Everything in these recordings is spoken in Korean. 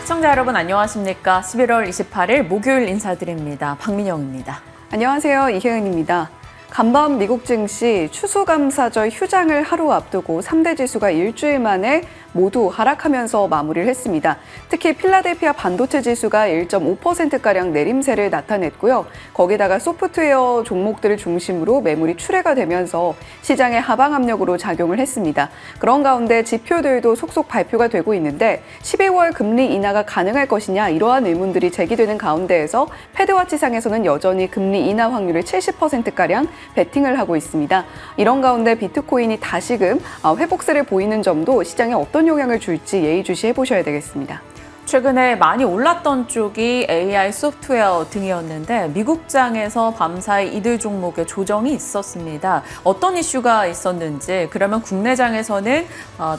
시청자 여러분 안녕하십니까? 11월 28일 목요일 인사드립니다. 박민영입니다. 안녕하세요. 이혜은입니다. 간밤 미국 증시 추수감사절 휴장을 하루 앞두고 3대 지수가 일주일 만에 모두 하락하면서 마무리를 했습니다. 특히 필라델피아 반도체 지수가 1.5%가량 내림세를 나타냈고요. 거기다가 소프트웨어 종목들을 중심으로 매물이 출회가 되면서 시장의 하방 압력으로 작용을 했습니다. 그런 가운데 지표들도 속속 발표가 되고 있는데 12월 금리 인하가 가능할 것이냐 이러한 의문들이 제기되는 가운데에서 패드와치상에서는 여전히 금리 인하 확률을 70%가량 베팅을 하고 있습니다. 이런 가운데 비트코인이 다시금 회복세를 보이는 점도 시장에 어떤 영향을 줄지 예의주시해 보셔야 되겠습니다. 최근에 많이 올랐던 쪽이 AI 소프트웨어 등이었는데 미국장에서 밤사이 이들 종목에 조정이 있었습니다. 어떤 이슈가 있었는지, 그러면 국내장에서는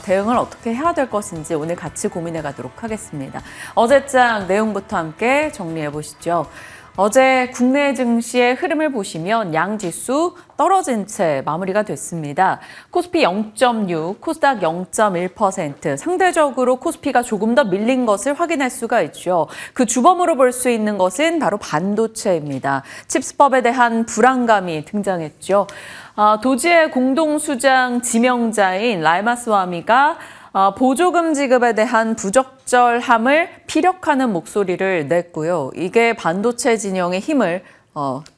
대응을 어떻게 해야 될 것인지 오늘 같이 고민해 가도록 하겠습니다. 어제장 내용부터 함께 정리해 보시죠. 어제 국내 증시의 흐름을 보시면 양지수 떨어진 채 마무리가 됐습니다. 코스피 0.6, 코스닥 0.1%, 상대적으로 코스피가 조금 더 밀린 것을 확인할 수가 있죠. 그 주범으로 볼 수 있는 것은 바로 반도체입니다. 칩스법에 대한 불안감이 등장했죠. 도지의 공동수장 지명자인 라마스와미가 보조금 지급에 대한 부적절함을 피력하는 목소리를 냈고요. 이게 반도체 진영의 힘을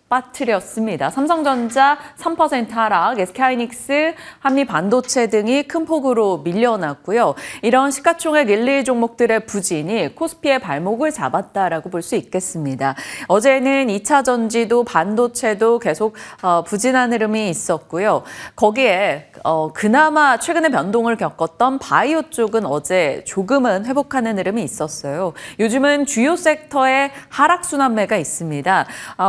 빠뜨렸습니다. 삼성전자 3% 하락, SK하이닉스, 한미반도체 등이 큰 폭으로 밀려났고요. 이런 시가총액 1, 2 종목들의 부진이 코스피의 발목을 잡았다라고 볼 수 있겠습니다. 어제는 2차 전지도 반도체도 계속 부진한 흐름이 있었고요. 거기에 그나마 최근에 변동을 겪었던 바이오 쪽은 어제 조금은 회복하는 흐름이 있었어요. 요즘은 주요 섹터에 하락순환매가 있습니다.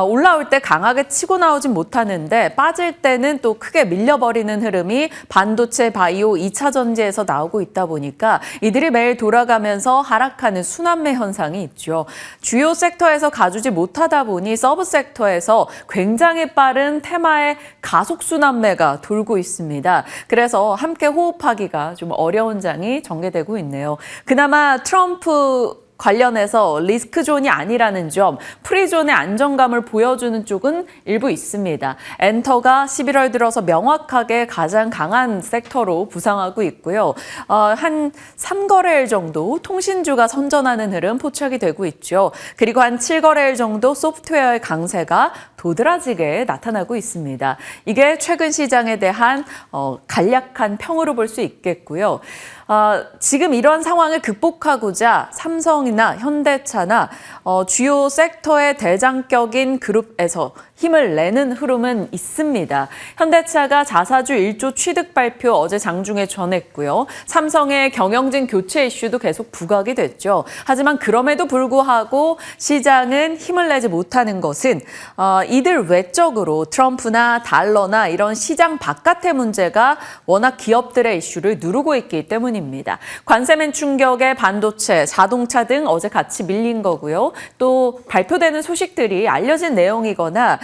올라올 때 강하게 치고 나오진 못하는데 빠질 때는 또 크게 밀려버리는 흐름이 반도체, 바이오, 2차 전지에서 나오고 있다 보니까 이들이 매일 돌아가면서 하락하는 순환매 현상이 있죠. 주요 섹터에서 가주지 못하다 보니 서브 섹터에서 굉장히 빠른 테마의 가속 순환매가 돌고 있습니다. 그래서 함께 호흡하기가 좀 어려운 장이 전개되고 있네요. 그나마 트럼프 관련해서 리스크존이 아니라는 점, 프리존의 안정감을 보여주는 쪽은 일부 있습니다. 엔터가 11월 들어서 명확하게 가장 강한 섹터로 부상하고 있고요. 한 3거래일 정도 통신주가 선전하는 흐름 포착이 되고 있죠. 그리고 한 7거래일 정도 소프트웨어의 강세가 도드라지게 나타나고 있습니다. 이게 최근 시장에 대한 간략한 평으로 볼 수 있겠고요. 지금 이런 상황을 극복하고자 삼성이나 현대차나 주요 섹터의 대장격인 그룹에서 힘을 내는 흐름은 있습니다. 현대차가 자사주 1조 취득 발표 어제 장중에 전했고요. 삼성의 경영진 교체 이슈도 계속 부각이 됐죠. 하지만 그럼에도 불구하고 시장은 힘을 내지 못하는 것은 이들 외적으로 트럼프나 달러나 이런 시장 바깥의 문제가 워낙 기업들의 이슈를 누르고 있기 때문입니다. 관세면 충격에 반도체, 자동차 등 어제 같이 밀린 거고요. 또 발표되는 소식들이 알려진 내용이거나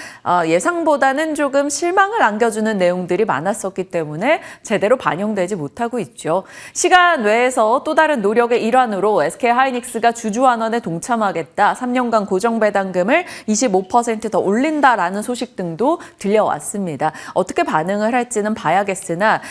예상보다는 조금 실망을 안겨주는 내용들이 많았었기 때문에 제대로 반영되지 못하고 있죠. 시간 외에서 또 다른 노력의 일환으로 SK하이닉스가 주주환원에 동참하겠다, 3년간 고정배당금을 25% 더 올린다라는 소식 등도 들려왔습니다. 어떻게 반응을 할지는 봐야겠으나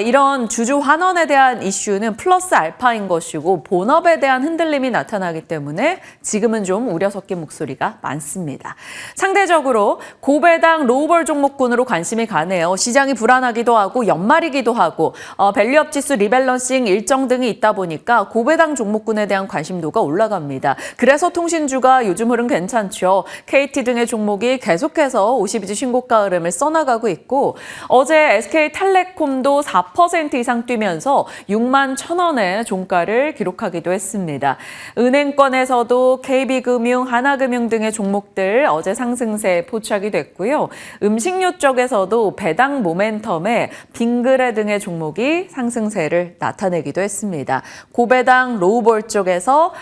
이런 주주환원에 대한 이슈는 플러스 알파인 것이고 본업에 대한 흔들림이 나타나기 때문에 지금은 좀 우려 섞인 목소리가 많습니다. 상대적으로 고배당 로우볼 종목군으로 관심이 가네요. 시장이 불안하기도 하고 연말이기도 하고 밸류업 지수 리밸런싱 일정 등이 있다 보니까 고배당 종목군에 대한 관심도가 올라갑니다. 그래서 통신주가 요즘 흐름 괜찮죠. KT 등의 종목이 계속해서 52주 신고가 흐름을 써나가고 있고 어제 SK텔레콤도 4% 이상 뛰면서 6만 1,000원의 종가를 기록하기도 했습니다. 은행권에서도 KB금융, 하나금융 등의 종목들 어제 상승세 포착이 됐고요. 음식료 쪽에서도 배당 모멘텀에 빙그레 등의 종목이 상승세를 나타내기도 했습니다. 고배당 로우볼 쪽에서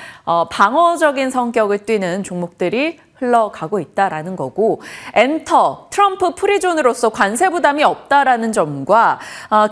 방어적인 성격을 띠는 종목들이 흘러가고 있다라는 거고, 엔터, 트럼프 프리존으로서 관세 부담이 없다라는 점과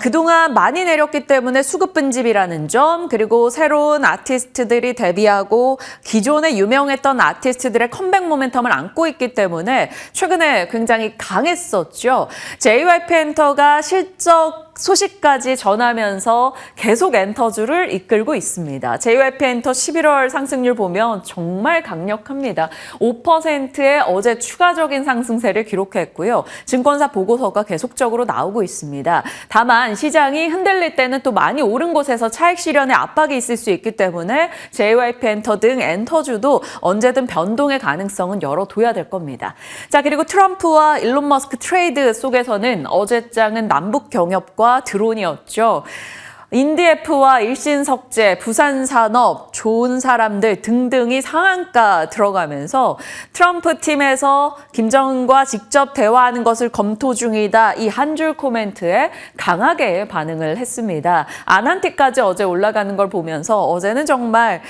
그동안 많이 내렸기 때문에 수급 분집이라는 점, 그리고 새로운 아티스트들이 데뷔하고 기존에 유명했던 아티스트들의 컴백 모멘텀을 안고 있기 때문에 최근에 굉장히 강했었죠. JYP 엔터가 실적 소식까지 전하면서 계속 엔터주를 이끌고 있습니다. JYP 엔터 11월 상승률 보면 정말 강력합니다. 5%의 어제 추가적인 상승세를 기록했고요. 증권사 보고서가 계속적으로 나오고 있습니다. 다만 시장이 흔들릴 때는 또 많이 오른 곳에서 차익 실현의 압박이 있을 수 있기 때문에 JYP 엔터 등 엔터주도 언제든 변동의 가능성은 열어둬야 될 겁니다. 자, 그리고 트럼프와 일론 머스크 트레이드 속에서는 어제장은 남북 경협과 드론이었죠. 인디애프와 일신석재, 부산산업, 좋은 사람들 등등이 상한가 들어가면서 트럼프 팀에서 김정은과 직접 대화하는 것을 검토 중이다. 이 한 줄 코멘트에 강하게 반응을 했습니다. 아난티까지 어제 올라가는 걸 보면서 어제는 정말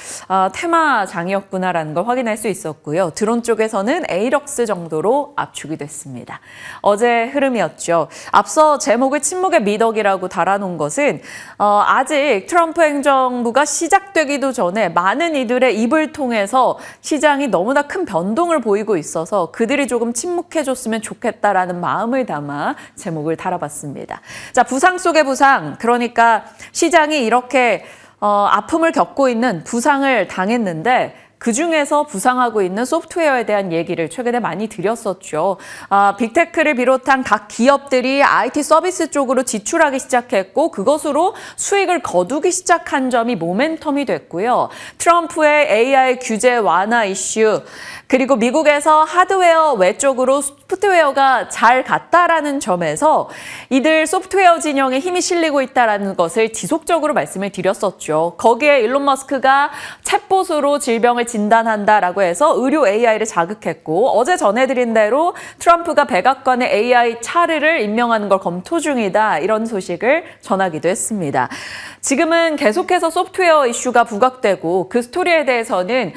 테마장이었구나라는 걸 확인할 수 있었고요. 드론 쪽에서는 에이럭스 정도로 압축이 됐습니다. 어제 흐름이었죠. 앞서 제목을 침묵의 미덕이라고 달아놓은 것은 아직 트럼프 행정부가 시작되기도 전에 많은 이들의 입을 통해서 시장이 너무나 큰 변동을 보이고 있어서 그들이 조금 침묵해줬으면 좋겠다라는 마음을 담아 제목을 달아봤습니다. 자, 부상 속의 부상, 그러니까 시장이 이렇게 아픔을 겪고 있는 부상을 당했는데 그중에서 부상하고 있는 소프트웨어에 대한 얘기를 최근에 많이 드렸었죠. 빅테크를 비롯한 각 기업들이 IT 서비스 쪽으로 지출하기 시작했고 그것으로 수익을 거두기 시작한 점이 모멘텀이 됐고요. 트럼프의 AI 규제 완화 이슈, 그리고 미국에서 하드웨어 외쪽으로 소프트웨어가 잘 갔다라는 점에서 이들 소프트웨어 진영에 힘이 실리고 있다는 것을 지속적으로 말씀을 드렸었죠. 거기에 일론 머스크가 챗봇으로 질병을 진단한다라고 해서 의료 AI를 자극했고 어제 전해드린 대로 트럼프가 백악관의 AI 차르를 임명하는 걸 검토 중이다. 이런 소식을 전하기도 했습니다. 지금은 계속해서 소프트웨어 이슈가 부각되고 그 스토리에 대해서는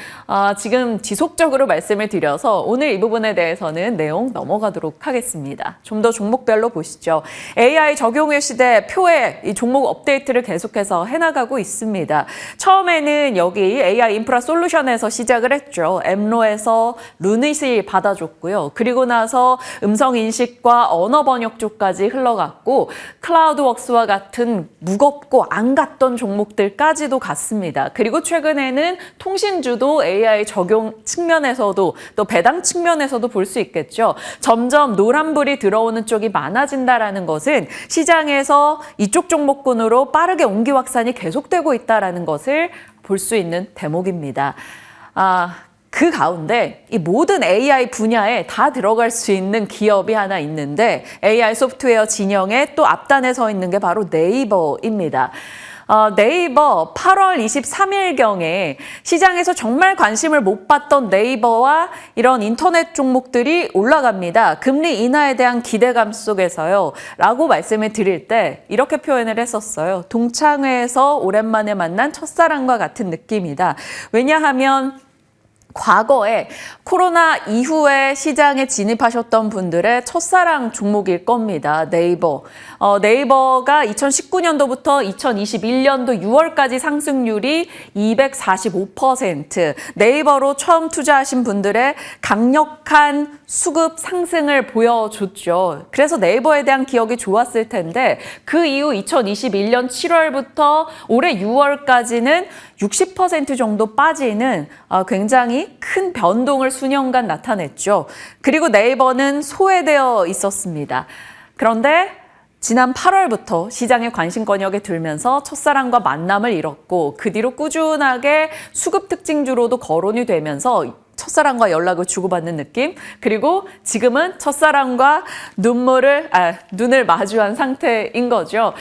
지금 지속적으로 말씀을 드려서 오늘 이 부분에 대해서는 내용 넘어가도록 하겠습니다. 좀 더 종목별로 보시죠. AI 적용의 시대 표에 이 종목 업데이트를 계속해서 해나가고 있습니다. 처음에는 여기 AI 인프라 솔루션에서 시작을 했죠. 엠로에서 루닛이 받아줬고요. 그리고 나서 음성 인식과 언어 번역 쪽까지 흘러갔고 클라우드웍스와 같은 무겁고 안 갔던 종목들까지도 갔습니다. 그리고 최근에는 통신주도 AI 적용 측면에서도 또 배당 측면에서도 볼 수 있겠죠. 점점 노란불이 들어오는 쪽이 많아진다라는 것은 시장에서 이쪽 종목군으로 빠르게 옹기 확산이 계속되고 있다는 것을 볼 수 있는 대목입니다. 그 가운데 이 모든 AI 분야에 다 들어갈 수 있는 기업이 하나 있는데 AI 소프트웨어 진영에 또 앞단에 서 있는 게 바로 네이버입니다. 네이버 8월 23일경에 시장에서 정말 관심을 못 받던 네이버와 이런 인터넷 종목들이 올라갑니다. 금리 인하에 대한 기대감 속에서요. 라고 말씀을 드릴 때 이렇게 표현을 했었어요. 동창회에서 오랜만에 만난 첫사랑과 같은 느낌이다. 왜냐하면 과거에 코로나 이후에 시장에 진입하셨던 분들의 첫사랑 종목일 겁니다. 네이버. 네이버가 2019년도부터 2021년도 6월까지 상승률이 245%. 네이버로 처음 투자하신 분들의 강력한 수급 상승을 보여줬죠. 그래서 네이버에 대한 기억이 좋았을 텐데 그 이후 2021년 7월부터 올해 6월까지는 60% 정도 빠지는 굉장히 큰 변동을 수년간 나타냈죠. 그리고 네이버는 소외되어 있었습니다. 그런데 지난 8월부터 시장의 관심권역에 들면서 첫사랑과 만남을 이뤘고 그 뒤로 꾸준하게 수급 특징주로도 거론이 되면서 첫사랑과 연락을 주고받는 느낌, 그리고 지금은 첫사랑과 눈을 마주한 상태인 거죠.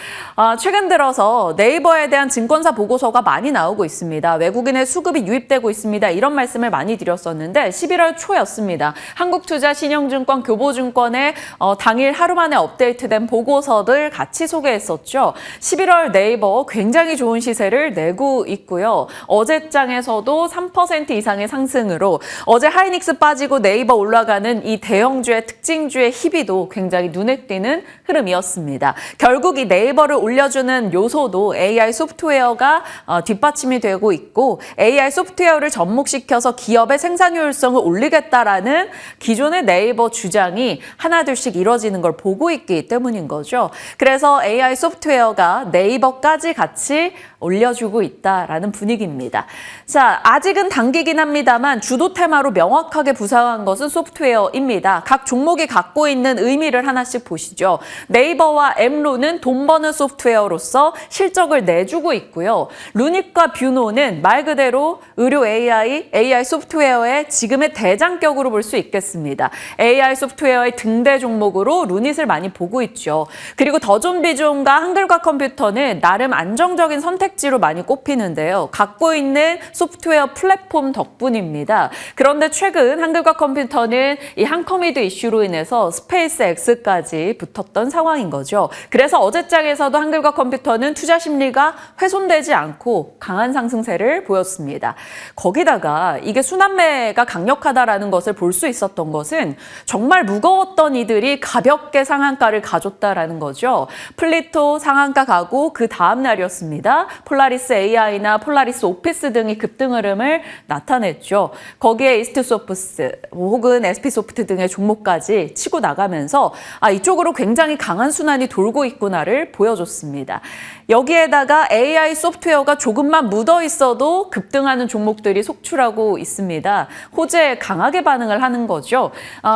최근 들어서 네이버에 대한 증권사 보고서가 많이 나오고 있습니다. 외국인의 수급이 유입되고 있습니다. 이런 말씀을 많이 드렸었는데 11월 초였습니다. 한국투자신영증권, 교보증권의 당일 하루 만에 업데이트된 보고서들 같이 소개했었죠. 11월 네이버 굉장히 좋은 시세를 내고 있고요. 어제장에서도 3% 이상의 상승으로 어제 하이닉스 빠지고 네이버 올라가는 이 대형주의 특징주의 희비도 굉장히 눈에 띄는 흐름이었습니다. 결국 이 네이버를 올려주는 요소도 AI 소프트웨어가 뒷받침이 되고 있고 AI 소프트웨어를 접목시켜서 기업의 생산 효율성을 올리겠다라는 기존의 네이버 주장이 하나둘씩 이루어지는 걸 보고 있기 때문인 거죠. 그래서 AI 소프트웨어가 네이버까지 같이 올려주고 있다라는 분위기입니다. 자, 아직은 단기긴 합니다만 주도 테마로 명확하게 부상한 것은 소프트웨어입니다. 각 종목이 갖고 있는 의미를 하나씩 보시죠. 네이버와 엠로는 돈 버는 소프트웨어로서 실적을 내주고 있고요. 루닉과 뷰노는 말 그대로 의료 AI 소프트웨어의 지금의 대장격으로 볼 수 있겠습니다. AI 소프트웨어의 등대 종목으로 루닛을 많이 보고 있죠. 그리고 더존비존과 한글과 컴퓨터는 나름 안정적인 선택지로 많이 꼽히는데요. 갖고 있는 소프트웨어 플랫폼 덕분입니다. 그런데 최근 한글과 컴퓨터는 이 한커미드 이슈로 인해서 스페이스 X까지 붙었던 상황인 거죠. 그래서 어제장에서도 한글과 컴퓨터는 투자 심리가 훼손되지 않고 강한 상승세를 보였습니다. 거기다가 이게 순환매가 강력하다라는 것을 볼 수 있었던 것은 정말 무거웠던 이들이 가볍게 상한가를 가졌다라는 거죠. 플리토 상한가 가고 그 다음 날이었습니다. 폴라리스 AI나 폴라리스 오피스 등이 급등 흐름을 나타냈죠. 거기에 이스트소프트 혹은 SP소프트 등의 종목까지 치고 나가면서 이쪽으로 굉장히 강한 순환이 돌고 있구나를 보여줬습니다. 여기에다가 AI 소프트웨어가 조금만 묻어 있어도 급등하는 종목들이 속출하고 있습니다. 호재에 강하게 반응을 하는 거죠.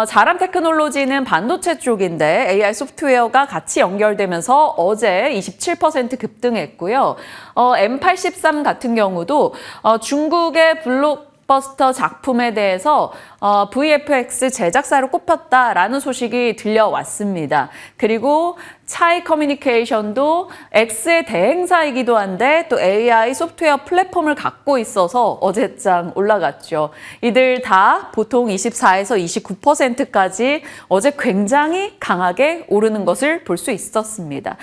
자람 테크놀로지는 반도체 쪽인데 AI 소프트웨어가 같이 연결되면서 어제 27% 급등했고요. M83 같은 경우도 중국의 블록버스터 작품에 대해서 VFX 제작사로 꼽혔다라는 소식이 들려왔습니다. 그리고 차이 커뮤니케이션도 X의 대행사이기도 한데 또 AI 소프트웨어 플랫폼을 갖고 있어서 어제장 올라갔죠. 이들 다 보통 24에서 29%까지 어제 굉장히 강하게 오르는 것을 볼 수 있었습니다.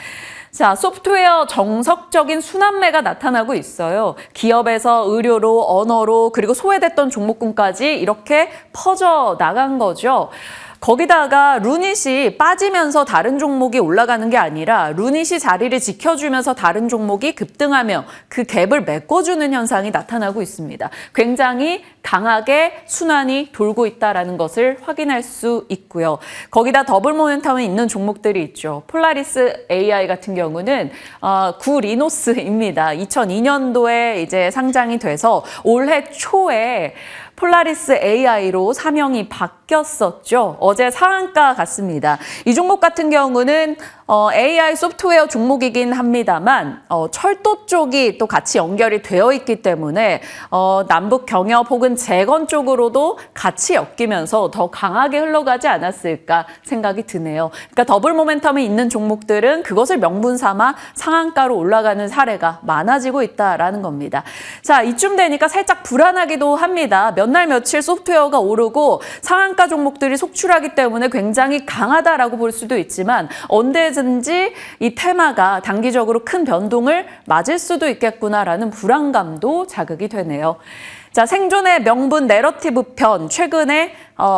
자, 소프트웨어 정석적인 순환매가 나타나고 있어요. 기업에서 의료로, 언어로, 그리고 소외됐던 종목군까지 이렇게 퍼져 나간 거죠. 거기다가 루닛이 빠지면서 다른 종목이 올라가는 게 아니라 루닛이 자리를 지켜주면서 다른 종목이 급등하며 그 갭을 메꿔주는 현상이 나타나고 있습니다. 굉장히 강하게 순환이 돌고 있다는 것을 확인할 수 있고요. 거기다 더블 모멘텀이 있는 종목들이 있죠. 폴라리스 AI 같은 경우는 구리노스입니다. 2002년도에 이제 상장이 돼서 올해 초에 폴라리스 AI로 사명이 바뀌었었죠. 어제 상한가 갔습니다. 이 종목 같은 경우는 AI 소프트웨어 종목이긴 합니다만 철도 쪽이 또 같이 연결이 되어 있기 때문에 남북 경협 혹은 재건 쪽으로도 같이 엮이면서 더 강하게 흘러가지 않았을까 생각이 드네요. 그러니까 더블 모멘텀이 있는 종목들은 그것을 명분 삼아 상한가로 올라가는 사례가 많아지고 있다라는 겁니다. 자, 이쯤 되니까 살짝 불안하기도 합니다. 몇 날 며칠 소프트웨어가 오르고 상한가 종목들이 속출하기 때문에 굉장히 강하다라고 볼 수도 있지만 언제든지 이 테마가 단기적으로 큰 변동을 맞을 수도 있겠구나라는 불안감도 자극이 되네요. 자, 생존의 명분 내러티브 편 최근에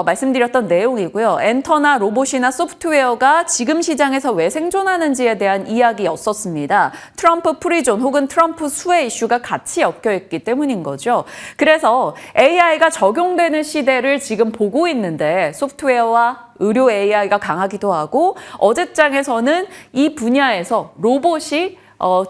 말씀드렸던 내용이고요. 엔터나 로봇이나 소프트웨어가 지금 시장에서 왜 생존하는지에 대한 이야기였었습니다. 트럼프 프리존 혹은 트럼프 수혜 이슈가 같이 엮여있기 때문인 거죠. 그래서 AI가 적용되는 시대를 지금 보고 있는데 소프트웨어와 의료 AI가 강하기도 하고 어제장에서는 이 분야에서 로봇이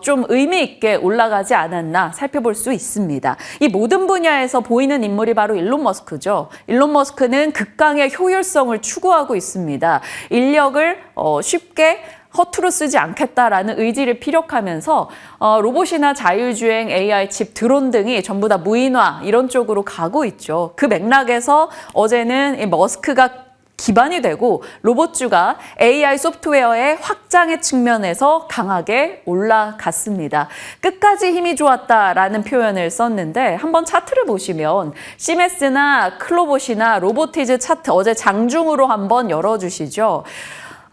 좀 의미 있게 올라가지 않았나 살펴볼 수 있습니다. 이 모든 분야에서 보이는 인물이 바로 일론 머스크죠. 일론 머스크는 극강의 효율성을 추구하고 있습니다. 인력을 쉽게 허투루 쓰지 않겠다라는 의지를 피력하면서 로봇이나 자율주행, AI 칩, 드론 등이 전부 다 무인화 이런 쪽으로 가고 있죠. 그 맥락에서 어제는 이 머스크가 기반이 되고 로봇주가 AI 소프트웨어의 확장의 측면에서 강하게 올라갔습니다. 끝까지 힘이 좋았다라는 표현을 썼는데 한번 차트를 보시면 시메스나 클로봇이나 로보티즈 차트 어제 장중으로 한번 열어주시죠.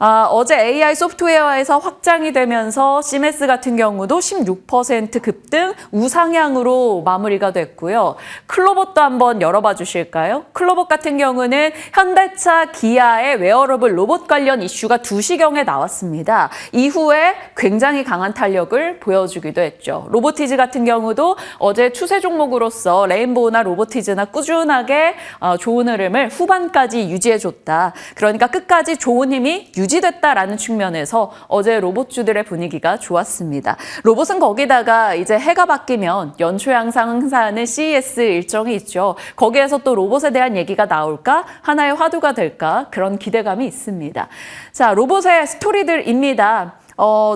어제 AI 소프트웨어에서 확장이 되면서 시메스 같은 경우도 16% 급등 우상향으로 마무리가 됐고요. 클로봇도 한번 열어봐 주실까요? 클로봇 같은 경우는 현대차, 기아의 웨어러블 로봇 관련 이슈가 2시경에 나왔습니다. 이후에 굉장히 강한 탄력을 보여주기도 했죠. 로보티즈 같은 경우도 어제 추세 종목으로서 레인보우나 로보티즈나 꾸준하게 좋은 흐름을 후반까지 유지해줬다. 그러니까 끝까지 좋은 힘이 유지됐다라는 측면에서 어제 로봇주들의 분위기가 좋았습니다. 로봇은 거기다가 이제 해가 바뀌면 연초에 항상 행사하는 CES 일정이 있죠. 거기에서 또 로봇에 대한 얘기가 나올까? 하나의 화두가 될까? 그런 기대감이 있습니다. 자, 로봇의 스토리들입니다.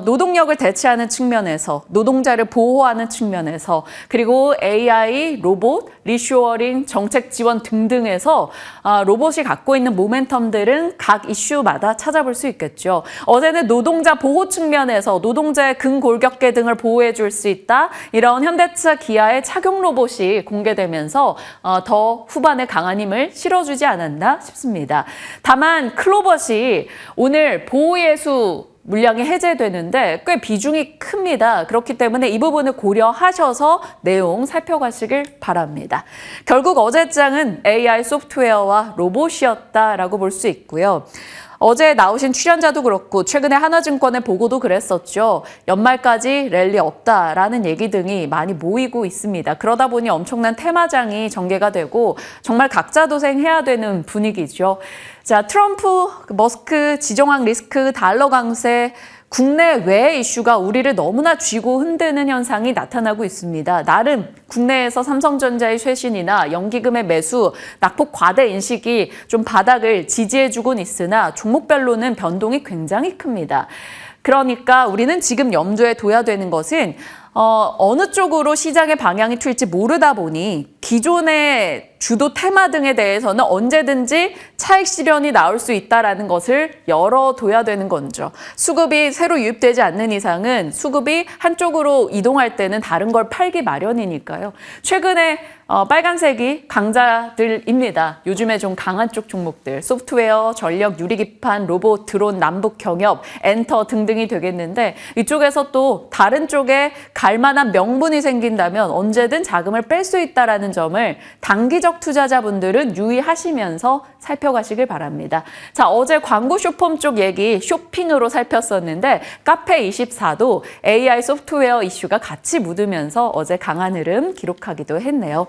노동력을 대체하는 측면에서, 노동자를 보호하는 측면에서, 그리고 AI, 로봇, 리쇼어링, 정책 지원 등등에서 로봇이 갖고 있는 모멘텀들은 각 이슈마다 찾아볼 수 있겠죠. 어제는 노동자 보호 측면에서 노동자의 근골격계 등을 보호해 줄 수 있다. 이런 현대차 기아의 착용 로봇이 공개되면서 더 후반에 강한 힘을 실어주지 않았나 싶습니다. 다만 클로봇이 오늘 보호예수 물량이 해제되는데 꽤 비중이 큽니다. 그렇기 때문에 이 부분을 고려하셔서 내용 살펴가시길 바랍니다. 결국 어제장은 AI 소프트웨어와 로봇이었다라고 볼 수 있고요. 어제 나오신 출연자도 그렇고 최근에 하나증권의 보고도 그랬었죠. 연말까지 랠리 없다라는 얘기 등이 많이 모이고 있습니다. 그러다 보니 엄청난 테마장이 전개가 되고 정말 각자 도생해야 되는 분위기죠. 자, 트럼프, 머스크, 지정학 리스크, 달러 강세, 국내외 이슈가 우리를 너무나 쥐고 흔드는 현상이 나타나고 있습니다. 나름 국내에서 삼성전자의 쇄신이나 연기금의 매수, 낙폭 과대 인식이 좀 바닥을 지지해주곤 있으나 종목별로는 변동이 굉장히 큽니다. 그러니까 우리는 지금 염두에 둬야 되는 것은 어느 쪽으로 시장의 방향이 튈지 모르다 보니 기존의 주도 테마 등에 대해서는 언제든지 차익 실현이 나올 수 있다는 것을 열어둬야 되는 거죠. 수급이 새로 유입되지 않는 이상은 수급이 한쪽으로 이동할 때는 다른 걸 팔기 마련이니까요. 최근에 빨간색이 강자들입니다. 요즘에 좀 강한 쪽 종목들, 소프트웨어, 전력, 유리기판, 로봇, 드론, 남북 경협, 엔터 등등이 되겠는데 이쪽에서 또 다른 쪽에 갈 만한 명분이 생긴다면 언제든 자금을 뺄 수 있다는 점을 단기적 투자자분들은 유의하시면서 살펴가시길 바랍니다. 자, 어제 광고 쇼폼 쪽 얘기 쇼핑으로 살폈었는데 카페24도 AI 소프트웨어 이슈가 같이 묻으면서 어제 강한 흐름 기록하기도 했네요.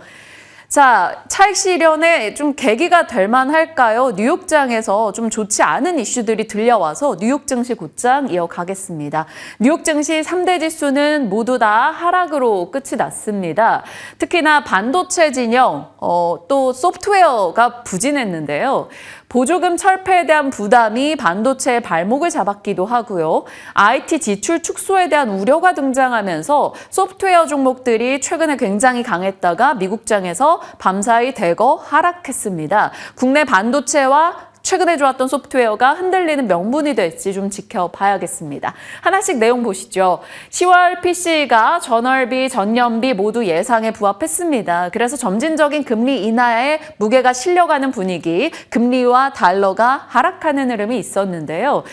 자, 차익 실현에 좀 계기가 될 만할까요? 뉴욕장에서 좀 좋지 않은 이슈들이 들려와서 뉴욕 증시 곧장 이어가겠습니다. 뉴욕 증시 3대 지수는 모두 다 하락으로 끝이 났습니다. 특히나 반도체 진영, 또 소프트웨어가 부진했는데요. 보조금 철폐에 대한 부담이 반도체의 발목을 잡았기도 하고요. IT 지출 축소에 대한 우려가 등장하면서 소프트웨어 종목들이 최근에 굉장히 강했다가 미국장에서 밤사이 대거 하락했습니다. 국내 반도체와 최근에 좋았던 소프트웨어가 흔들리는 명분이 될지 좀 지켜봐야겠습니다. 하나씩 내용 보시죠. 10월 PC가 전월비, 전년비 모두 예상에 부합했습니다. 그래서 점진적인 금리 인하에 무게가 실려가는 분위기, 금리와 달러가 하락하는 흐름이 있었는데요.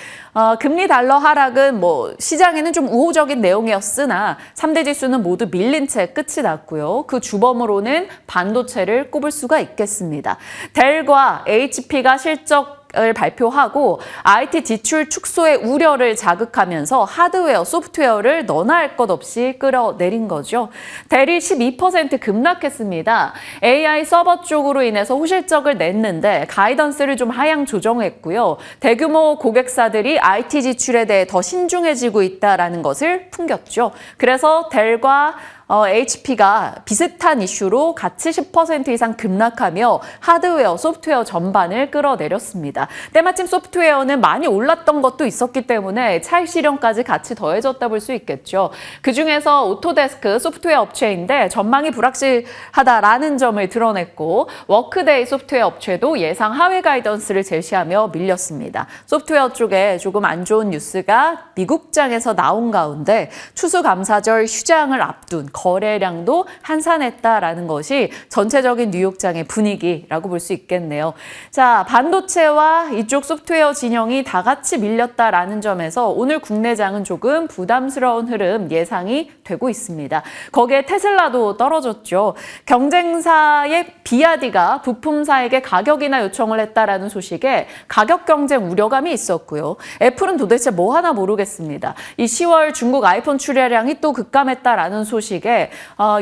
금리 달러 하락은 시장에는 좀 우호적인 내용이었으나 3대 지수는 모두 밀린 채 끝이 났고요. 그 주범으로는 반도체를 꼽을 수가 있겠습니다. 델과 HP가 실적을 발표하고 IT 지출 축소의 우려를 자극하면서 하드웨어, 소프트웨어를 너나 할 것 없이 끌어내린 거죠. 델이 12% 급락했습니다. AI 서버 쪽으로 인해서 호실적을 냈는데 가이던스를 좀 하향 조정했고요. 대규모 고객사들이 IT 지출에 대해 더 신중해지고 있다는 것을 풍겼죠. 그래서 델과 HP가 비슷한 이슈로 같이 10% 이상 급락하며 하드웨어, 소프트웨어 전반을 끌어내렸습니다. 때마침 소프트웨어는 많이 올랐던 것도 있었기 때문에 차익 실현까지 같이 더해졌다 볼 수 있겠죠. 그중에서 오토데스크 소프트웨어 업체인데 전망이 불확실하다라는 점을 드러냈고 워크데이 소프트웨어 업체도 예상 하회 가이던스를 제시하며 밀렸습니다. 소프트웨어 쪽에 조금 안 좋은 뉴스가 미국장에서 나온 가운데 추수감사절 휴장을 앞둔 거래량도 한산했다라는 것이 전체적인 뉴욕장의 분위기라고 볼 수 있겠네요. 자, 반도체와 이쪽 소프트웨어 진영이 다 같이 밀렸다라는 점에서 오늘 국내장은 조금 부담스러운 흐름 예상이 되고 있습니다. 거기에 테슬라도 떨어졌죠. 경쟁사의 비아디가 부품사에게 가격이나 요청을 했다라는 소식에 가격 경쟁 우려감이 있었고요. 애플은 도대체 뭐 하나 모르겠습니다. 이 10월 중국 아이폰 출하량이 또 급감했다라는 소식에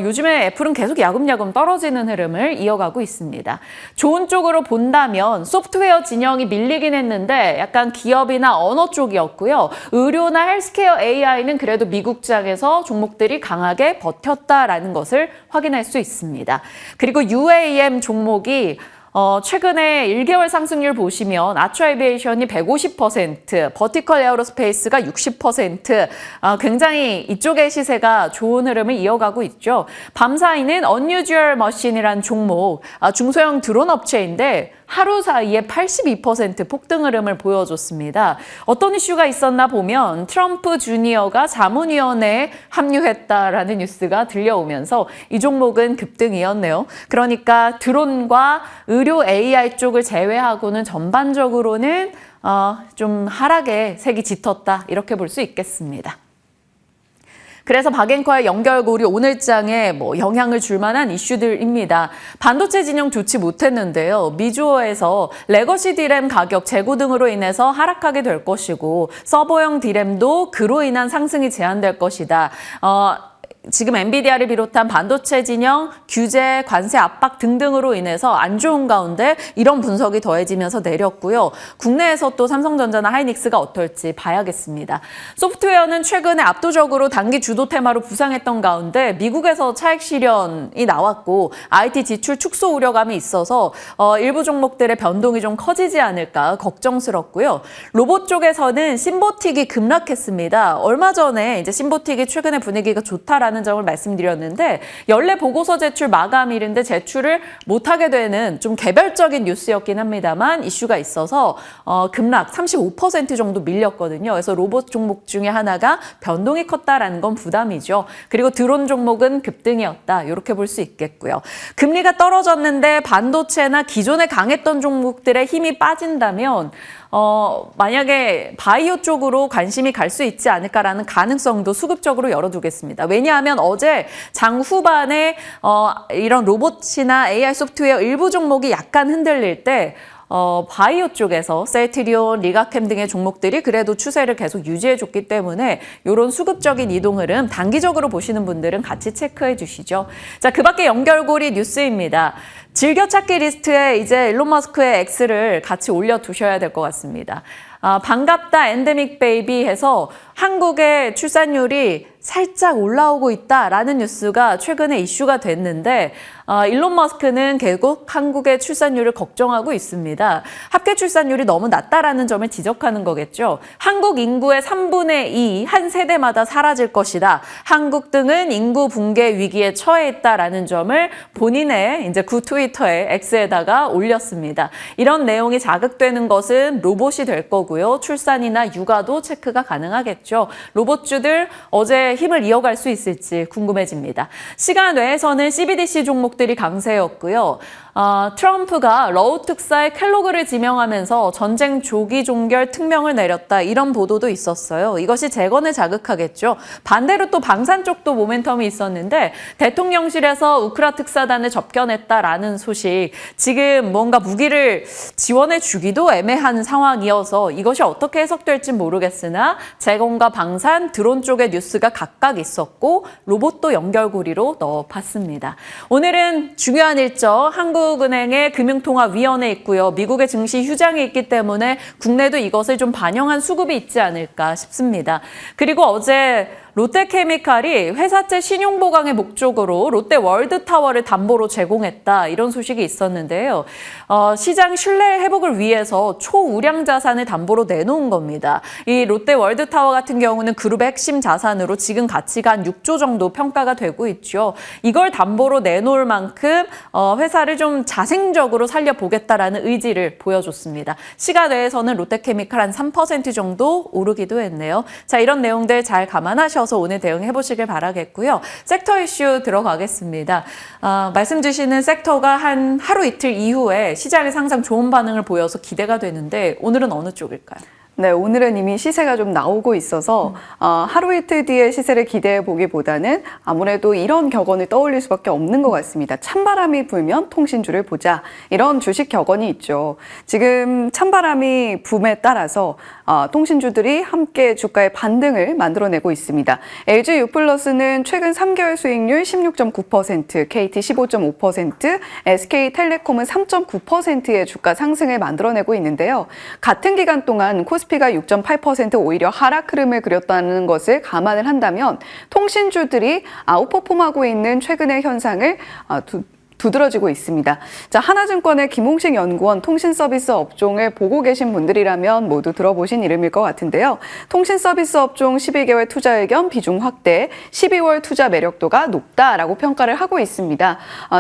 요즘에 애플은 계속 야금야금 떨어지는 흐름을 이어가고 있습니다. 좋은 쪽으로 본다면 소프트웨어 진영이 밀리긴 했는데 약간 기업이나 언어 쪽이었고요. 의료나 헬스케어 AI는 그래도 미국장에서 종목들이 강하게 버텼다라는 것을 확인할 수 있습니다. 그리고 UAM 종목이 최근에 1개월 상승률 보시면 아처 에비에이션이 150%, 버티컬 에어로스페이스가 60%, 굉장히 이쪽의 시세가 좋은 흐름을 이어가고 있죠. 밤사이는 언유주얼 머신이라는 종목, 중소형 드론 업체인데 하루 사이에 82% 폭등 흐름을 보여줬습니다. 어떤 이슈가 있었나 보면 트럼프 주니어가 자문위원회에 합류했다라는 뉴스가 들려오면서 이 종목은 급등이었네요. 그러니까 드론과 의료 AI 쪽을 제외하고는 전반적으로는 좀 하락의 색이 짙었다 이렇게 볼 수 있겠습니다. 그래서 박앵커의 연결고리 오늘장에 영향을 줄 만한 이슈들입니다. 반도체 진영 좋지 못했는데요. 미주어에서 레거시 디램 가격 재고 등으로 인해서 하락하게 될 것이고 서버형 디램도 그로 인한 상승이 제한될 것이다. 지금 엔비디아를 비롯한 반도체 진영, 규제, 관세 압박 등등으로 인해서 안 좋은 가운데 이런 분석이 더해지면서 내렸고요. 국내에서 또 삼성전자나 하이닉스가 어떨지 봐야겠습니다. 소프트웨어는 최근에 압도적으로 단기 주도 테마로 부상했던 가운데 미국에서 차익 실현이 나왔고 IT 지출 축소 우려감이 있어서 일부 종목들의 변동이 좀 커지지 않을까 걱정스럽고요. 로봇 쪽에서는 심보틱이 급락했습니다. 얼마 전에 이제 심보틱이 최근에 분위기가 좋다라는 점을 말씀드렸는데 연례 보고서 제출 마감일인데 제출을 못하게 되는 좀 개별적인 뉴스였긴 합니다만 이슈가 있어서 급락 35% 정도 밀렸거든요. 그래서 로봇 종목 중에 하나가 변동이 컸다라는 건 부담이죠. 그리고 드론 종목은 급등이었다. 이렇게 볼 수 있겠고요. 금리가 떨어졌는데 반도체나 기존에 강했던 종목들의 힘이 빠진다면 만약에 바이오 쪽으로 관심이 갈 수 있지 않을까라는 가능성도 수급적으로 열어두겠습니다. 왜냐하면 어제 장 후반에 이런 로봇이나 AI 소프트웨어 일부 종목이 약간 흔들릴 때 바이오 쪽에서 셀트리온, 리가캠 등의 종목들이 그래도 추세를 계속 유지해줬기 때문에 이런 수급적인 이동 흐름 단기적으로 보시는 분들은 같이 체크해 주시죠. 자, 그 밖에 연결고리 뉴스입니다. 즐겨찾기 리스트에 이제 일론 머스크의 X를 같이 올려두셔야 될 것 같습니다. 반갑다 엔데믹 베이비 해서 한국의 출산율이 살짝 올라오고 있다라는 뉴스가 최근에 이슈가 됐는데 일론 머스크는 결국 한국의 출산율을 걱정하고 있습니다. 합계 출산율이 너무 낮다라는 점을 지적하는 거겠죠. 한국 인구의 3분의 2, 한 세대마다 사라질 것이다. 한국 등은 인구 붕괴 위기에 처해 있다라는 점을 본인의 이제 구 트위터에 X에다가 올렸습니다. 이런 내용이 자극되는 것은 로봇이 될 거고요. 출산이나 육아도 체크가 가능하겠죠. 로봇주들 어제 힘을 이어갈 수 있을지 궁금해집니다. 시간 외에서는 CBDC 종목들이 강세였고요. 트럼프가 러우 특사의 켈로그를 지명하면서 전쟁 조기 종결 특명을 내렸다. 이런 보도도 있었어요. 이것이 재건을 자극하겠죠. 반대로 또 방산 쪽도 모멘텀이 있었는데 대통령실에서 우크라 특사단을 접견했다라는 소식. 지금 뭔가 무기를 지원해 주기도 애매한 상황이어서 이것이 어떻게 해석될지 모르겠으나 재건과 방산, 드론 쪽의 뉴스가 각각 있었고 로봇도 연결고리로 넣어봤습니다. 오늘은 중요한 일정 한국은행의 금융통화위원회 있고요. 미국의 증시 휴장이 있기 때문에 국내도 이것을 좀 반영한 수급이 있지 않을까 싶습니다. 그리고 어제 롯데케미칼이 회사채 신용보강의 목적으로 롯데월드타워를 담보로 제공했다. 이런 소식이 있었는데요. 시장 신뢰 회복을 위해서 초우량 자산을 담보로 내놓은 겁니다. 이 롯데월드타워 같은 경우는 그룹의 핵심 자산으로 지금 가치가 한 6조 정도 평가가 되고 있죠. 이걸 담보로 내놓을 만큼 회사를 좀 자생적으로 살려보겠다라는 의지를 보여줬습니다. 시가 내에서는 롯데케미칼 한 3% 정도 오르기도 했네요. 자, 이런 내용들 잘 감안하셔서 살펴서 오늘 대응해 보시길 바라겠고요. 섹터 이슈 들어가겠습니다. 말씀 주시는 섹터가 한 하루 이틀 이후에 시장에서 항상 좋은 반응을 보여서 기대가 되는데 오늘은 어느 쪽일까요? 네, 오늘은 이미 시세가 좀 나오고 있어서 하루 이틀 뒤에 시세를 기대해 보기보다는 아무래도 이런 격언을 떠올릴 수밖에 없는 것 같습니다. 찬바람이 불면 통신주를 보자. 이런 주식 격언이 있죠. 지금 찬바람이 붐에 따라서 통신주들이 함께 주가의 반등을 만들어내고 있습니다. LG U+는 최근 3개월 수익률 16.9%, KT 15.5%, SK텔레콤은 3.9%의 주가 상승을 만들어내고 있는데요. 같은 기간 동안 코스피가 6.8% 오히려 하락 흐름을 그렸다는 것을 감안을 한다면 통신주들이 아웃퍼폼하고 있는 최근의 현상을 두드러지고 있습니다. 자, 하나증권의 김홍식 연구원 통신서비스 업종을 보고 계신 분들이라면 모두 들어보신 이름일 것 같은데요. 통신서비스 업종 11개월 투자 의견 비중 확대, 12월 투자 매력도가 높다라고 평가를 하고 있습니다.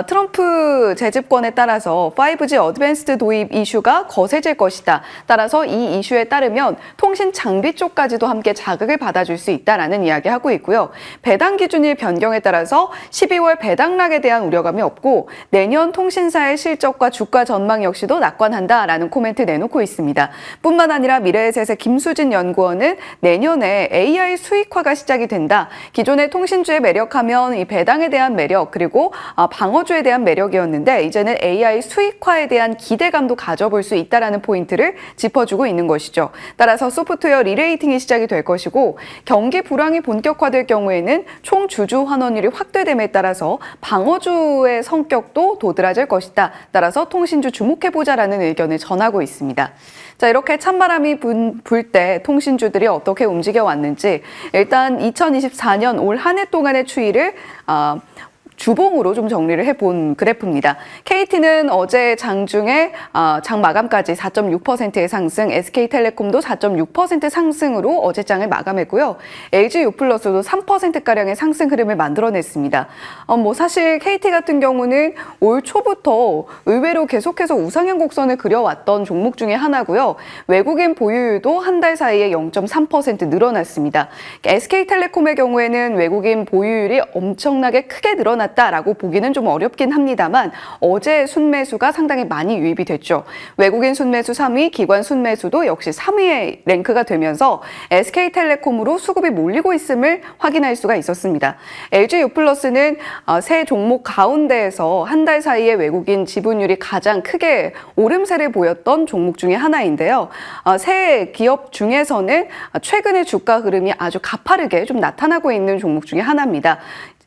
트럼프 재집권에 따라서 5G 어드밴스드 도입 이슈가 거세질 것이다. 따라서 이 이슈에 따르면 통신 장비 쪽까지도 함께 자극을 받아줄 수 있다라는 이야기하고 있고요. 배당 기준일 변경에 따라서 12월 배당락에 대한 우려감이 없고 내년 통신사의 실적과 주가 전망 역시도 낙관한다라는 코멘트 내놓고 있습니다. 뿐만 아니라 미래에셋의 김수진 연구원은 내년에 AI 수익화가 시작이 된다. 기존의 통신주의 매력하면 이 배당에 대한 매력 그리고 방어주에 대한 매력이었는데 이제는 AI 수익화에 대한 기대감도 가져볼 수 있다라는 포인트를 짚어주고 있는 것이죠. 따라서 소프트웨어 리레이팅이 시작이 될 것이고 경기 불황이 본격화될 경우에는 총 주주 환원율이 확대됨에 따라서 방어주의 성격도 도드라질 것이다. 따라서 통신주 주목해보자라는 의견을 전하고 있습니다. 자, 이렇게 찬바람이 불 때 통신주들이 어떻게 움직여 왔는지 일단 2024년 올 한 해 동안의 추이를 주봉으로 좀 정리를 해본 그래프입니다. KT는 어제 장중에 장 마감까지 4.6%의 상승, SK텔레콤도 4.6% 상승으로 어제 장을 마감했고요. LG U+도 3%가량의 상승 흐름을 만들어냈습니다. 사실 KT 같은 경우는 올 초부터 의외로 계속해서 우상향 곡선을 그려왔던 종목 중에 하나고요. 외국인 보유율도 한 달 사이에 0.3% 늘어났습니다. SK텔레콤의 경우에는 외국인 보유율이 엄청나게 크게 라고 보기는 좀 어렵긴 합니다만 어제 순매수가 상당히 많이 유입이 됐죠. 외국인 순매수 3위, 기관 순매수도 역시 3위에 랭크가 되면서 SK텔레콤으로 수급이 몰리고 있음을 확인할 수가 있었습니다. LG U+는 세 종목 가운데에서 한 달 사이에 외국인 지분율이 가장 크게 오름세를 보였던 종목 중에 하나인데요. 세 기업 중에서는 최근의 주가 흐름이 아주 가파르게 좀 나타나고 있는 종목 중에 하나입니다.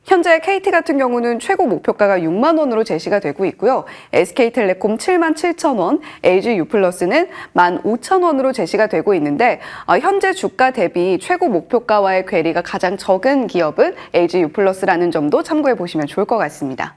현재 KT 같은 경우는 최고 목표가가 6만 원으로 제시가 되고 있고요. SK텔레콤 7만 7천 원, LG U+는 1만 5천 원으로 제시가 되고 있는데 현재 주가 대비 최고 목표가와의 괴리가 가장 적은 기업은 LG U+라는 점도 참고해 보시면 좋을 것 같습니다.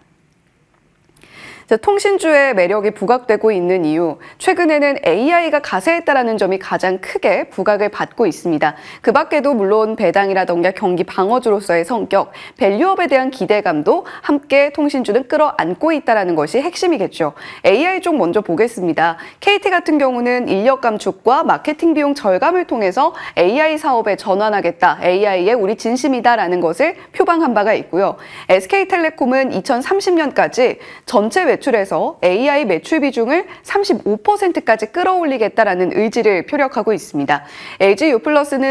통신주의 매력이 부각되고 있는 이유, 최근에는 AI가 가세했다라는 점이 가장 크게 부각을 받고 있습니다. 그 밖에도 물론 배당이라던가 경기 방어주로서의 성격, 밸류업에 대한 기대감도 함께 통신주는 끌어안고 있다는 것이 핵심이겠죠. AI 쪽 먼저 보겠습니다. KT 같은 경우는 인력 감축과 마케팅 비용 절감을 통해서 AI 사업에 전환하겠다, AI에 우리 진심이다라는 것을 표방한 바가 있고요. SK텔레콤은 2030년까지 전체 매출에서 AI 매출 비중을 35%까지 끌어올리겠다라는 의지를 표력하고 있습니다. LG U+는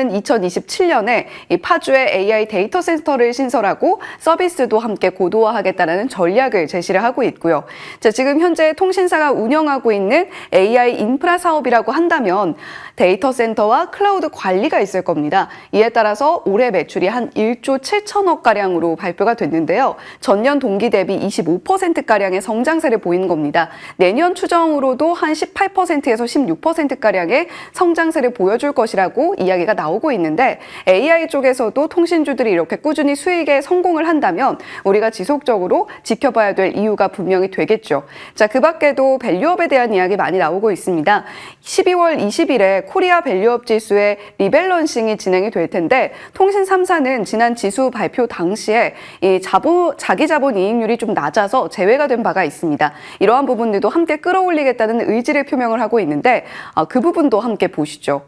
2027년에 이 파주에 AI 데이터 센터를 신설하고 서비스도 함께 고도화하겠다는 전략을 제시를 하고 있고요. 자, 지금 현재 통신사가 운영하고 있는 AI 인프라 사업이라고 한다면 데이터 센터와 클라우드 관리가 있을 겁니다. 이에 따라서 올해 매출이 한 1조 7천억 가량으로 발표가 됐는데요. 전년 동기 대비 25%가량의 성장세를 보이는 겁니다. 내년 추정으로도 한 18%에서 16%가량의 성장세를 보여줄 것이라고 이야기가 나오고 있는데 AI 쪽에서도 통신주들이 이렇게 꾸준히 수익에 성공을 한다면 우리가 지속적으로 지켜봐야 될 이유가 분명히 되겠죠. 자, 그 밖에도 밸류업에 대한 이야기 많이 나오고 있습니다. 12월 20일에 코리아 밸류업 지수의 리밸런싱이 진행이 될 텐데 통신 3사는 지난 지수 발표 당시에 이 자기 자본 이익률이 좀 낮아서 제외가 된 바가 있습니다. 이러한 부분들도 함께 끌어올리겠다는 의지를 표명을 하고 있는데 그 부분도 함께 보시죠.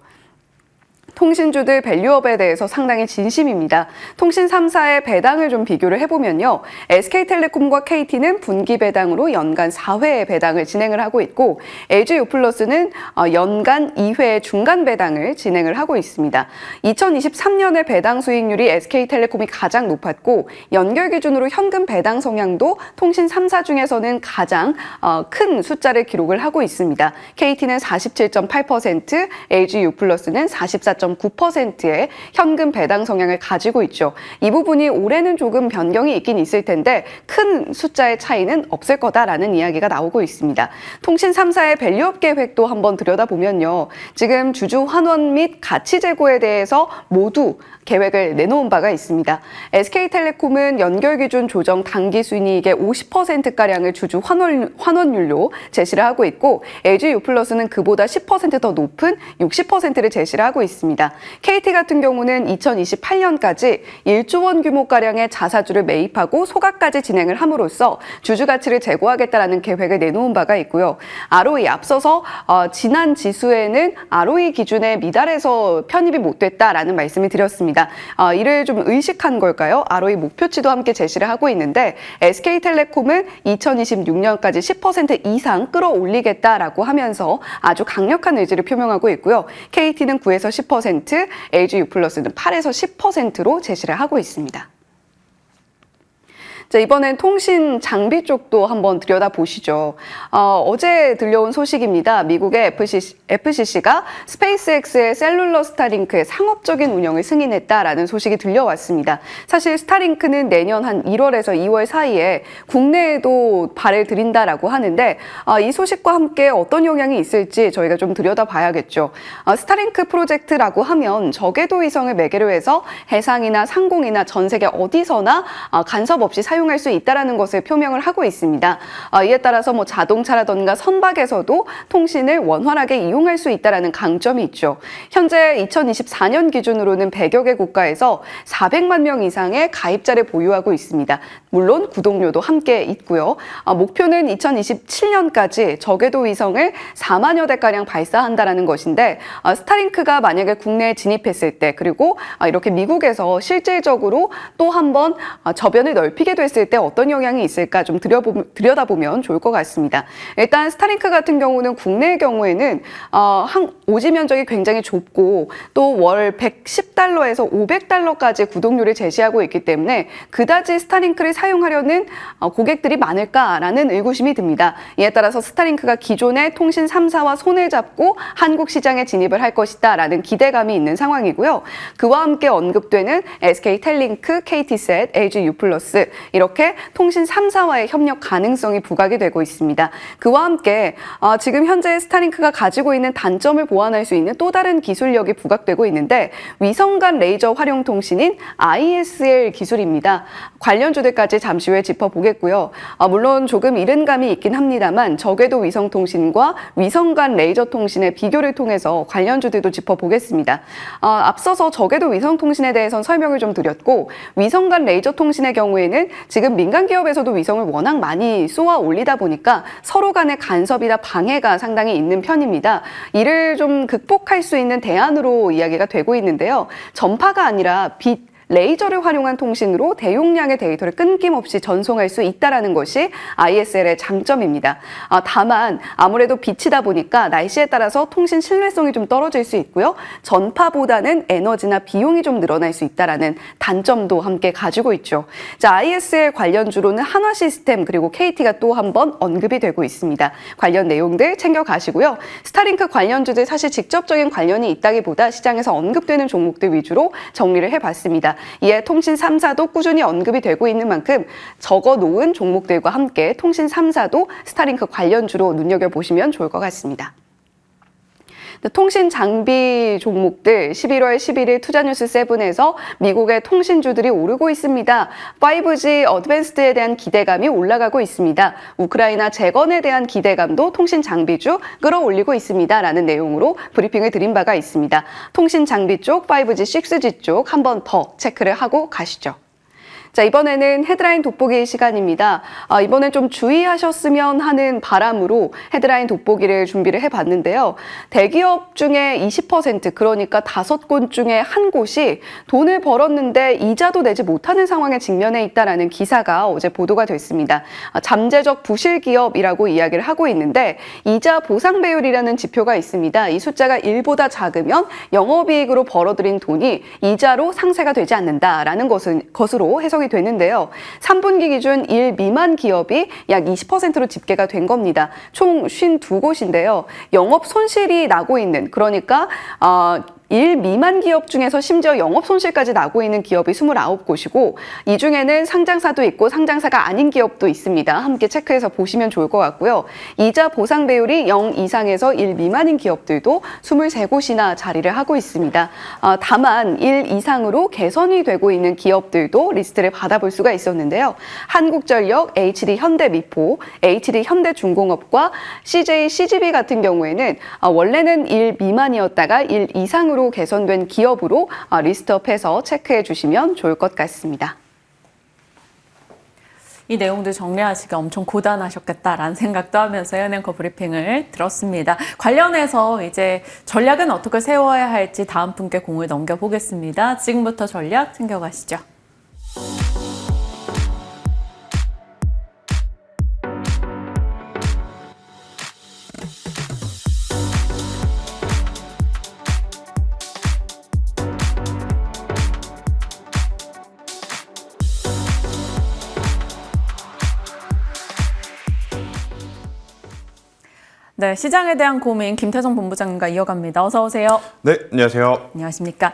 통신주들 밸류업에 대해서 상당히 진심입니다. 통신 3사의 배당을 좀 비교를 해보면요. SK텔레콤과 KT는 분기 배당으로 연간 4회의 배당을 진행을 하고 있고 LG유플러스는 연간 2회의 중간 배당을 진행을 하고 있습니다. 2023년의 배당 수익률이 SK텔레콤이 가장 높았고 연결 기준으로 현금 배당 성향도 통신 3사 중에서는 가장 큰 숫자를 기록을 하고 있습니다. KT는 47.8%, LG유플러스는 44.9%의 현금 배당 성향을 가지고 있죠. 이 부분이 올해는 조금 변경이 있긴 있을 텐데 큰 숫자의 차이는 없을 거다라는 이야기가 나오고 있습니다. 통신 3사의 밸류업 계획도 한번 들여다보면요. 지금 주주 환원 및 가치 제고에 대해서 모두 계획을 내놓은 바가 있습니다. SK텔레콤은 연결 기준 조정 당기 순이익의 50%가량을 주주 환원율로 제시를 하고 있고 LG유플러스는 그보다 10% 더 높은 60%를 제시를 하고 있습니다. KT 같은 경우는 2028년까지 1조 원 규모가량의 자사주를 매입하고 소각까지 진행을 함으로써 주주 가치를 제고하겠다라는 계획을 내놓은 바가 있고요. ROE 앞서서 지난 지수에는 ROE 기준에 미달해서 편입이 못 됐다라는 말씀을 드렸습니다. 이를 좀 의식한 걸까요? ROE 목표치도 함께 제시를 하고 있는데 SK텔레콤은 2026년까지 10% 이상 끌어올리겠다라고 하면서 아주 강력한 의지를 표명하고 있고요. KT는 9에서 10%, LG유플러스는 8에서 10%로 제시를 하고 있습니다. 자, 이번엔 통신 장비 쪽도 한번 들여다보시죠. 어제 들려온 소식입니다. 미국의 FCC가 스페이스X의 셀룰러 스타링크의 상업적인 운영을 승인했다라는 소식이 들려왔습니다. 사실 스타링크는 내년 한 1월에서 2월 사이에 국내에도 발을 들인다라고 하는데 이 소식과 함께 어떤 영향이 있을지 저희가 좀 들여다봐야겠죠. 스타링크 프로젝트라고 하면 저궤도 위성을 매개로 해서 해상이나 상공이나 전 세계 어디서나 간섭 없이 사용할 수 있다는 것을 표명을 하고 있습니다. 이에 따라서 뭐 자동차라던가 선박에서도 통신을 원활하게 이용할 수 있다는 강점이 있죠. 현재 2024년 기준으로는 100여 개 국가에서 400만 명 이상의 가입자를 보유하고 있습니다. 물론 구독료도 함께 있고요. 목표는 2027년까지 저궤도 위성을 4만여 대가량 발사한다는 것인데 스타링크가 만약에 국내에 진입했을 때 그리고 이렇게 미국에서 실질적으로 또 한번 저변을 넓히게 됐을 때 어떤 영향이 있을까 좀 들여다보면 좋을 것 같습니다. 일단 스타링크 같은 경우는 국내의 경우에는 오지 면적이 굉장히 좁고 또 월 110달러에서 500달러까지 구독료를 제시하고 있기 때문에 그다지 스타링크를 사용하려는 고객들이 많을까라는 의구심이 듭니다. 이에 따라서 스타링크가 기존의 통신 3사와 손을 잡고 한국 시장에 진입을 할 것이다 라는 기대감이 있는 상황이고요. 그와 함께 언급되는 SK텔링크, KT셋, LG유플러스 이렇게 통신 3사와의 협력 가능성이 부각이 되고 있습니다. 그와 함께 지금 현재 스타링크가 가지고 있는 단점을 보완할 수 있는 또 다른 기술력이 부각되고 있는데 위성 간 레이저 활용 통신인 ISL 기술입니다. 관련주들까지 잠시 후에 짚어보겠고요. 물론 조금 이른 감이 있긴 합니다만 저궤도 위성 통신과 위성 간 레이저 통신의 비교를 통해서 관련주들도 짚어보겠습니다. 앞서서 저궤도 위성 통신에 대해서는 설명을 좀 드렸고 위성 간 레이저 통신의 경우에는 지금 민간 기업에서도 위성을 워낙 많이 쏘아 올리다 보니까 서로 간의 간섭이나 방해가 상당히 있는 편입니다. 이를 좀 극복할 수 있는 대안으로 이야기가 되고 있는데요. 전파가 아니라 빛, 레이저를 활용한 통신으로 대용량의 데이터를 끊김없이 전송할 수 있다는 것이 ISL의 장점입니다. 다만 아무래도 빛이다 보니까 날씨에 따라서 통신 신뢰성이 좀 떨어질 수 있고요. 전파보다는 에너지나 비용이 좀 늘어날 수 있다는 단점도 함께 가지고 있죠. 자, ISL 관련주로는 한화시스템 그리고 KT가 또 한 번 언급이 되고 있습니다. 관련 내용들 챙겨가시고요. 스타링크 관련주들 사실 직접적인 관련이 있다기보다 시장에서 언급되는 종목들 위주로 정리를 해봤습니다. 이에 통신 3사도 꾸준히 언급이 되고 있는 만큼 적어놓은 종목들과 함께 통신 3사도 스타링크 관련주로 눈여겨보시면 좋을 것 같습니다. 통신 장비 종목들 11월 11일 투자뉴스 7에서 미국의 통신주들이 오르고 있습니다. 5G 어드밴스드에 대한 기대감이 올라가고 있습니다. 우크라이나 재건에 대한 기대감도 통신 장비주 끌어올리고 있습니다. 라는 내용으로 브리핑을 드린 바가 있습니다. 통신 장비 쪽, 5G, 6G 쪽 한 번 더 체크를 하고 가시죠. 자, 이번에는 헤드라인 돋보기 시간입니다. 이번엔 좀 주의하셨으면 하는 바람으로 헤드라인 돋보기를 준비를 해봤는데요. 대기업 중에 20%, 그러니까 5곳 중에 한 곳이 돈을 벌었는데 이자도 내지 못하는 상황에 직면해 있다는 기사가 어제 보도가 됐습니다. 잠재적 부실 기업이라고 이야기를 하고 있는데 이자 보상 배율이라는 지표가 있습니다. 이 숫자가 1보다 작으면 영업이익으로 벌어들인 돈이 이자로 상쇄가 되지 않는다라는 것으로 해석이 되는데요. 3분기 기준 1 미만 기업이 약 20%로 집계가 된 겁니다. 총 52곳인데요. 영업 손실이 나고 있는, 그러니까 1 미만 기업 중에서 심지어 영업 손실까지 나고 있는 기업이 29곳이고 이 중에는 상장사도 있고 상장사가 아닌 기업도 있습니다. 함께 체크해서 보시면 좋을 것 같고요. 이자 보상 배율이 0 이상에서 1 미만인 기업들도 23곳이나 자리를 하고 있습니다. 다만 1 이상으로 개선이 되고 있는 기업들도 리스트를 받아볼 수가 있었는데요. 한국전력, HD현대미포, HD현대중공업과 CJ CGV 같은 경우에는 원래는 1 미만이었다가 1 이상으로 개선된 기업으로 리스트업해서 체크해 주시면 좋을 것 같습니다. 이 내용들 정리하시기가 엄청 고단하셨겠다라는 생각도 하면서 현앵커 브리핑을 들었습니다. 관련해서 이제 전략은 어떻게 세워야 할지 다음 분께 공을 넘겨보겠습니다. 지금부터 전략 챙겨가시죠. 네, 시장에 대한 고민 김태성 본부장님과 이어갑니다. 어서 오세요. 네, 안녕하세요. 안녕하십니까.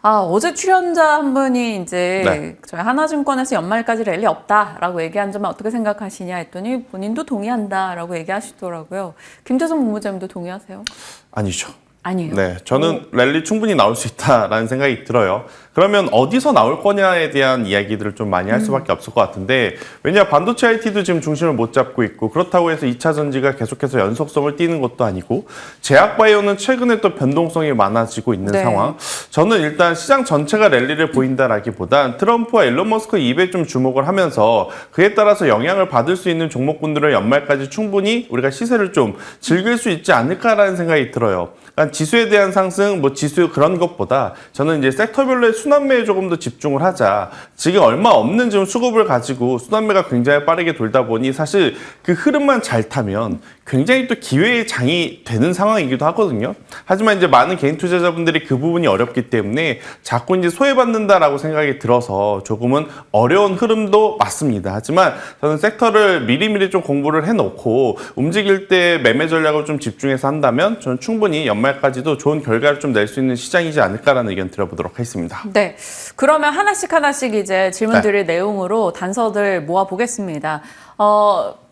어제 출연자 한 분이 이제 저희 하나증권에서 연말까지 랠리 없다라고 얘기한 점은 어떻게 생각하시냐 했더니 본인도 동의한다라고 얘기하시더라고요. 김태성 본부장님도 동의하세요? 아니죠. 아니에요. 네, 저는 랠리 충분히 나올 수 있다라는 생각이 들어요. 그러면 어디서 나올 거냐에 대한 이야기들을 좀 많이 할 수밖에 없을 것 같은데, 왜냐 반도체 IT도 지금 중심을 못 잡고 있고, 그렇다고 해서 2차 전지가 계속해서 연속성을 띠는 것도 아니고, 제약바이오는 최근에 또 변동성이 많아지고 있는 상황. 저는 일단 시장 전체가 랠리를 보인다라기보단 트럼프와 일론 머스크 입에 좀 주목을 하면서 그에 따라서 영향을 받을 수 있는 종목군들을 연말까지 충분히 우리가 시세를 좀 즐길 수 있지 않을까라는 생각이 들어요. 그러니까 지수에 대한 상승, 지수 그런 것보다 저는 이제 섹터별로의 순환매에 조금 더 집중을 하자. 지금 얼마 없는 지금 수급을 가지고 순환매가 굉장히 빠르게 돌다 보니 사실 그 흐름만 잘 타면 굉장히 또 기회의 장이 되는 상황이기도 하거든요. 하지만 이제 많은 개인 투자자분들이 그 부분이 어렵기 때문에 자꾸 이제 소외받는다라고 생각이 들어서 조금은 어려운 흐름도 맞습니다. 하지만 저는 섹터를 미리미리 좀 공부를 해놓고 움직일 때 매매 전략을 좀 집중해서 한다면 저는 충분히 연말까지도 좋은 결과를 좀 낼 수 있는 시장이지 않을까라는 의견 드려보도록 하겠습니다. 네, 그러면 하나씩 이제 질문 드릴 내용으로 단서들 모아보겠습니다.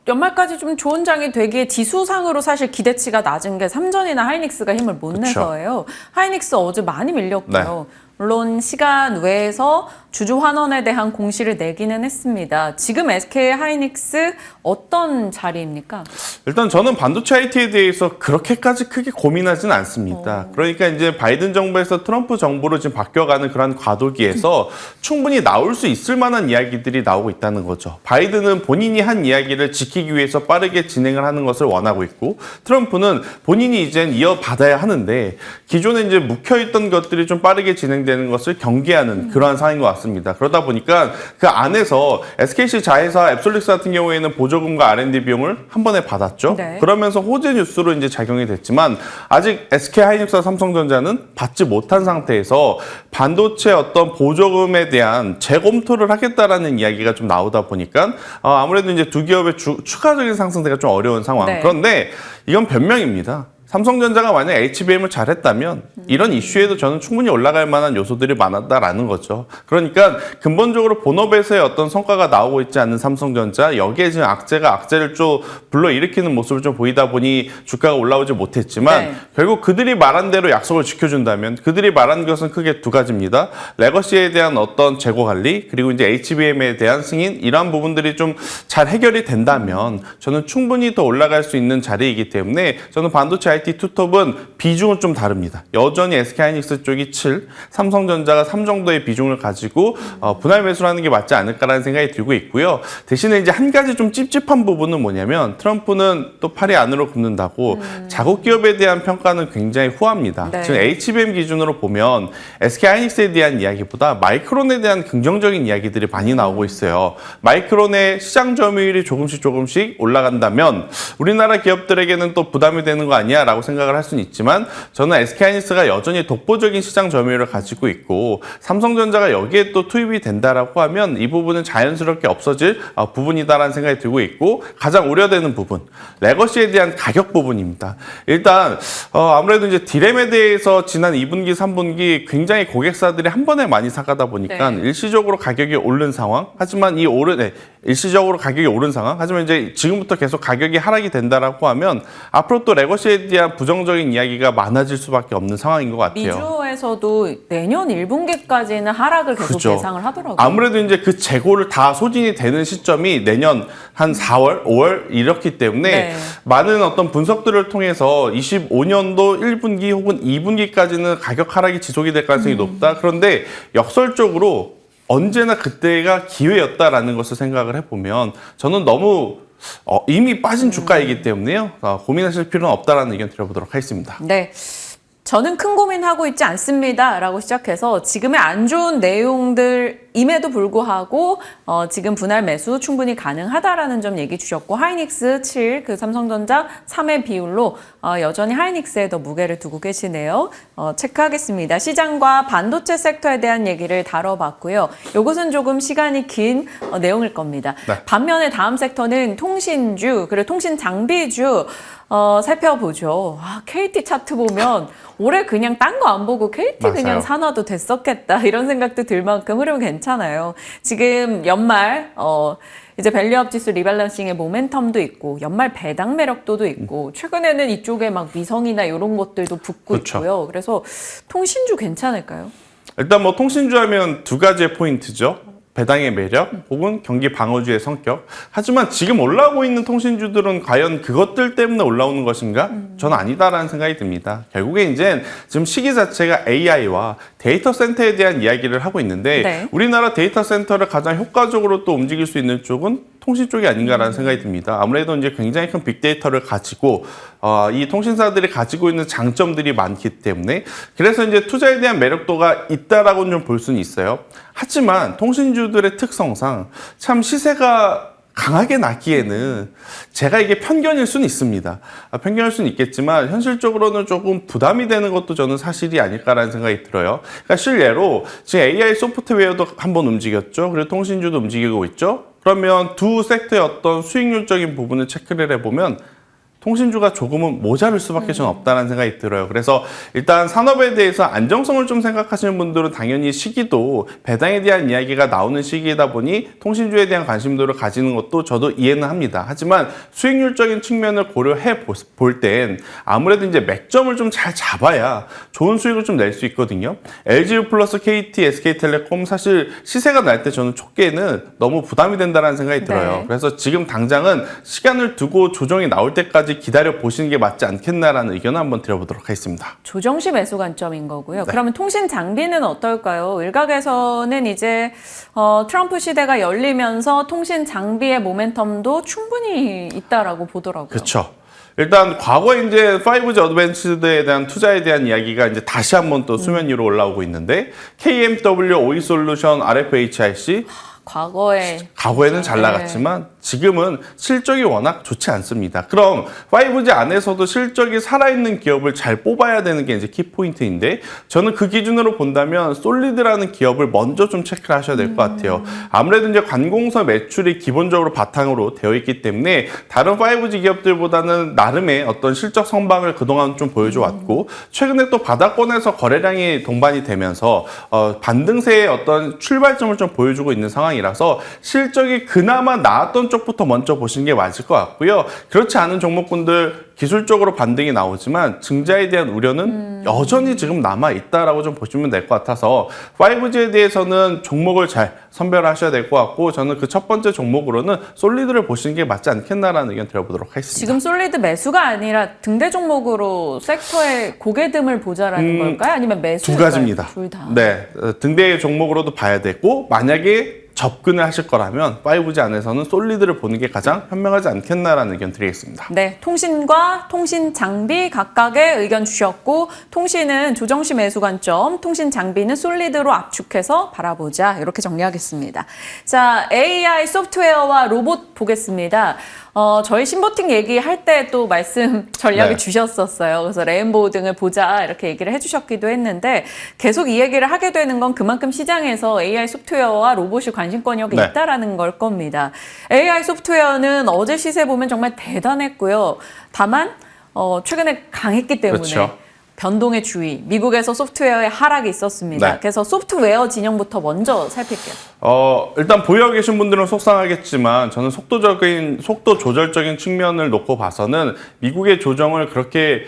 연말까지 좀 좋은 장이 되기에 지수상으로 사실 기대치가 낮은 게 삼전이나 하이닉스가 힘을 못 내서예요. 하이닉스 어제 많이 밀렸고요. 물론 시간 외에서 주주 환원에 대한 공시를 내기는 했습니다. 지금 SK 하이닉스 어떤 자리입니까? 일단 저는 반도체 IT에 대해서 그렇게까지 크게 고민하진 않습니다. 그러니까 이제 바이든 정부에서 트럼프 정부로 지금 바뀌어가는 그런 과도기에서 충분히 나올 수 있을 만한 이야기들이 나오고 있다는 거죠. 바이든은 본인이 한 이야기를 지키기 위해서 빠르게 진행을 하는 것을 원하고 있고, 트럼프는 본인이 이젠 이어받아야 하는데 기존에 이제 묵혀있던 것들이 좀 빠르게 진행되는 것을 경계하는 그러한 상황인 것 같습니다. 그러다 보니까 그 안에서 SKC 자회사 앱솔릭스 같은 경우에는 보조금과 R&D 비용을 한 번에 받았죠. 그러면서 호재 뉴스로 이제 작용이 됐지만 아직 SK 하이닉스와 삼성전자는 받지 못한 상태에서 반도체 어떤 보조금에 대한 재검토를 하겠다라는 이야기가 좀 나오다 보니까 아무래도 이제 두 기업의 추가적인 상승세가 좀 어려운 상황. 그런데 이건 변명입니다. 삼성전자가 만약 HBM을 잘했다면 이런 이슈에도 저는 충분히 올라갈 만한 요소들이 많았다라는 거죠. 그러니까 근본적으로 본업에서의 어떤 성과가 나오고 있지 않는 삼성전자, 여기에 지금 악재가 악재를 좀 불러일으키는 모습을 좀 보이다 보니 주가가 올라오지 못했지만 결국 그들이 말한 대로 약속을 지켜준다면, 그들이 말한 것은 크게 두 가지입니다. 레거시에 대한 어떤 재고 관리, 그리고 이제 HBM에 대한 승인, 이러한 부분들이 좀 잘 해결이 된다면 저는 충분히 더 올라갈 수 있는 자리이기 때문에 저는 반도체 반도체 IT 투톱은 비중은 좀 다릅니다. 여전히 SK하이닉스 쪽이 7, 삼성전자가 3 정도의 비중을 가지고 분할 매수를 하는 게 맞지 않을까라는 생각이 들고 있고요. 대신에 이제 한 가지 좀 찝찝한 부분은 뭐냐면 트럼프는 또 팔이 안으로 굽는다고 자국 기업에 대한 평가는 굉장히 후합니다. 네. 지금 HBM 기준으로 보면 SK하이닉스에 대한 이야기보다 마이크론에 대한 긍정적인 이야기들이 많이 나오고 있어요. 마이크론의 시장 점유율이 조금씩 올라간다면 우리나라 기업들에게는 또 부담이 되는 거 아니야 라고 생각을 할 수는 있지만 저는 SK하이닉스가 여전히 독보적인 시장 점유율을 가지고 있고 삼성전자가 여기에 또 투입이 된다라고 하면 이 부분은 자연스럽게 없어질 부분이다라는 생각이 들고 있고 가장 우려되는 부분 레거시에 대한 가격 부분입니다. 일단 아무래도 이제 디램에 대해서 지난 2분기, 3분기 굉장히 고객사들이 한 번에 많이 사가다 보니까 네. 일시적으로 가격이 오른 상황. 하지만 일시적으로 가격이 오른 상황. 하지만 이제 지금부터 계속 가격이 하락이 된다라고 하면 앞으로 또 레거시에 대한 부정적인 이야기가 많아질 수밖에 없는 상황인 것 같아요. 미주에서도 내년 1분기까지는 하락을 계속 그렇죠. 예상을 하더라고요. 아무래도 이제 그 재고를 다 소진이 되는 시점이 내년 한 4월, 5월 이렇기 때문에 네. 많은 어떤 분석들을 통해서 25년도 1분기 혹은 2분기까지는 가격 하락이 지속이 될 가능성이 높다. 그런데 역설적으로 언제나 그때가 기회였다라는 것을 생각을 해보면 저는 너무 이미 빠진 주가이기 때문에요. 고민하실 필요는 없다라는 의견 드려보도록 하겠습니다. 네. 저는 큰 고민하고 있지 않습니다. 라고 시작해서 지금의 안 좋은 내용들임에도 불구하고 지금 분할 매수 충분히 가능하다라는 점 얘기 주셨고 하이닉스 7, 그 삼성전자 3의 비율로 여전히 하이닉스에 더 무게를 두고 계시네요. 체크하겠습니다. 시장과 반도체 섹터에 대한 얘기를 다뤄봤고요. 이것은 조금 시간이 긴 내용일 겁니다. 네. 반면에 다음 섹터는 통신주, 그리고 통신 장비주 살펴보죠. KT 차트 보면 올해 그냥 딴 거 안 보고 KT 맞아요. 그냥 사놔도 됐었겠다 이런 생각도 들 만큼 흐름 괜찮아요. 지금 연말 이제 밸류업 지수 리밸런싱의 모멘텀도 있고 연말 배당 매력도도 있고 최근에는 이쪽에 막 미성이나 이런 것들도 붙고 그렇죠. 있고요. 그래서 통신주 괜찮을까요? 일단 뭐 통신주 하면 두 가지의 포인트죠. 배당의 매력 혹은 경기 방어주의 성격. 하지만 지금 올라오고 있는 통신주들은 과연 그것들 때문에 올라오는 것인가? 저는 아니다라는 생각이 듭니다. 결국에 이제 지금 시기 자체가 AI와 데이터 센터에 대한 이야기를 하고 있는데 네. 우리나라 데이터 센터를 가장 효과적으로 또 움직일 수 있는 쪽은 통신 쪽이 아닌가라는 생각이 듭니다. 아무래도 이제 굉장히 큰 빅데이터를 가지고 이 통신사들이 가지고 있는 장점들이 많기 때문에 그래서 이제 투자에 대한 매력도가 있다라고는 좀 볼 수는 있어요. 하지만 통신주들의 특성상 참 시세가 강하게 나기에는 제가 이게 편견일 수는 있습니다. 편견일 수는 있겠지만 현실적으로는 조금 부담이 되는 것도 저는 사실이 아닐까라는 생각이 들어요. 그러니까 실례로 지금 AI 소프트웨어도 한번 움직였죠. 그리고 통신주도 움직이고 있죠. 그러면 두 섹터의 어떤 수익률적인 부분을 체크를 해보면 통신주가 조금은 모자랄 수밖에 전 없다는 생각이 들어요. 그래서 일단 산업에 대해서 안정성을 좀 생각하시는 분들은 당연히 시기도 배당에 대한 이야기가 나오는 시기이다 보니 통신주에 대한 관심도를 가지는 것도 저도 이해는 합니다. 하지만 수익률적인 측면을 고려해 볼 땐 아무래도 이제 맥점을 좀 잘 잡아야 좋은 수익을 좀 낼 수 있거든요. LG 플러스 KT, SK텔레콤 사실 시세가 날 때 저는 초기에는 너무 부담이 된다는 생각이 들어요. 네. 그래서 지금 당장은 시간을 두고 조정이 나올 때까지 기다려 보시는 게 맞지 않겠나라는 의견을 한번 드려보도록 하겠습니다. 조정시 매수 관점인 거고요. 그러면 통신 장비는 어떨까요? 일각에서는 이제 트럼프 시대가 열리면서 통신 장비의 모멘텀도 충분히 있다라고 보더라고요. 그렇죠. 일단 과거에 이제 5G 어드밴스드에 대한 투자에 대한 이야기가 이제 다시 한번 또 수면 위로 올라오고 있는데 KMW, OE솔루션, RFHIC 과거에는 잘 나갔지만 지금은 실적이 워낙 좋지 않습니다. 그럼 5G 안에서도 실적이 살아있는 기업을 잘 뽑아야 되는 게 이제 키포인트인데 저는 그 기준으로 본다면 솔리드라는 기업을 먼저 좀 체크를 하셔야 될 것 같아요. 아무래도 이제 관공서 매출이 기본적으로 바탕으로 되어 있기 때문에 다른 5G 기업들보다는 나름의 어떤 실적 성방을 그동안 좀 보여줘 왔고 최근에 또 바닥권에서 거래량이 동반이 되면서 반등세의 어떤 출발점을 좀 보여주고 있는 상황이라서 실적이 그나마 나았던 쪽부터 먼저 보시는 게 맞을 것 같고요. 그렇지 않은 종목군들 기술적으로 반등이 나오지만 증자에 대한 우려는 여전히 지금 남아있다라고 좀 보시면 될 것 같아서 5G에 대해서는 종목을 잘 선별하셔야 될 것 같고 저는 그 첫 번째 종목으로는 솔리드를 보시는 게 맞지 않겠나라는 의견 드려보도록 하겠습니다. 지금 솔리드 매수가 아니라 등대 종목으로 섹터의 고개듦을 보자라는 걸까요? 아니면 매수일까요? 두 가지입니다. 둘 다. 네, 등대 종목으로도 봐야 되고 만약에 접근을 하실 거라면 5G 안에서는 솔리드를 보는 게 가장 현명하지 않겠나라는 의견 드리겠습니다. 네, 통신과 통신 장비 각각의 의견 주셨고 통신은 조정시 매수 관점, 통신 장비는 솔리드로 압축해서 바라보자 이렇게 정리하겠습니다. 자, AI 소프트웨어와 로봇 보겠습니다. 저희 신보팅 얘기할 때 또 말씀 전략을 네. 주셨었어요. 그래서 레인보우 등을 보자 이렇게 얘기를 해주셨기도 했는데 계속 이 얘기를 하게 되는 건 그만큼 시장에서 AI 소프트웨어와 로봇이 관심권역이 네. 있다라는 걸 겁니다. AI 소프트웨어는 어제 시세 보면 정말 대단했고요. 다만 최근에 강했기 때문에 그렇죠. 변동의 주의, 미국에서 소프트웨어의 하락이 있었습니다. 네. 그래서 소프트웨어 진영부터 먼저 살필게요. 일단 보유하고 계신 분들은 속상하겠지만 저는 속도 조절적인 측면을 놓고 봐서는 미국의 조정을 그렇게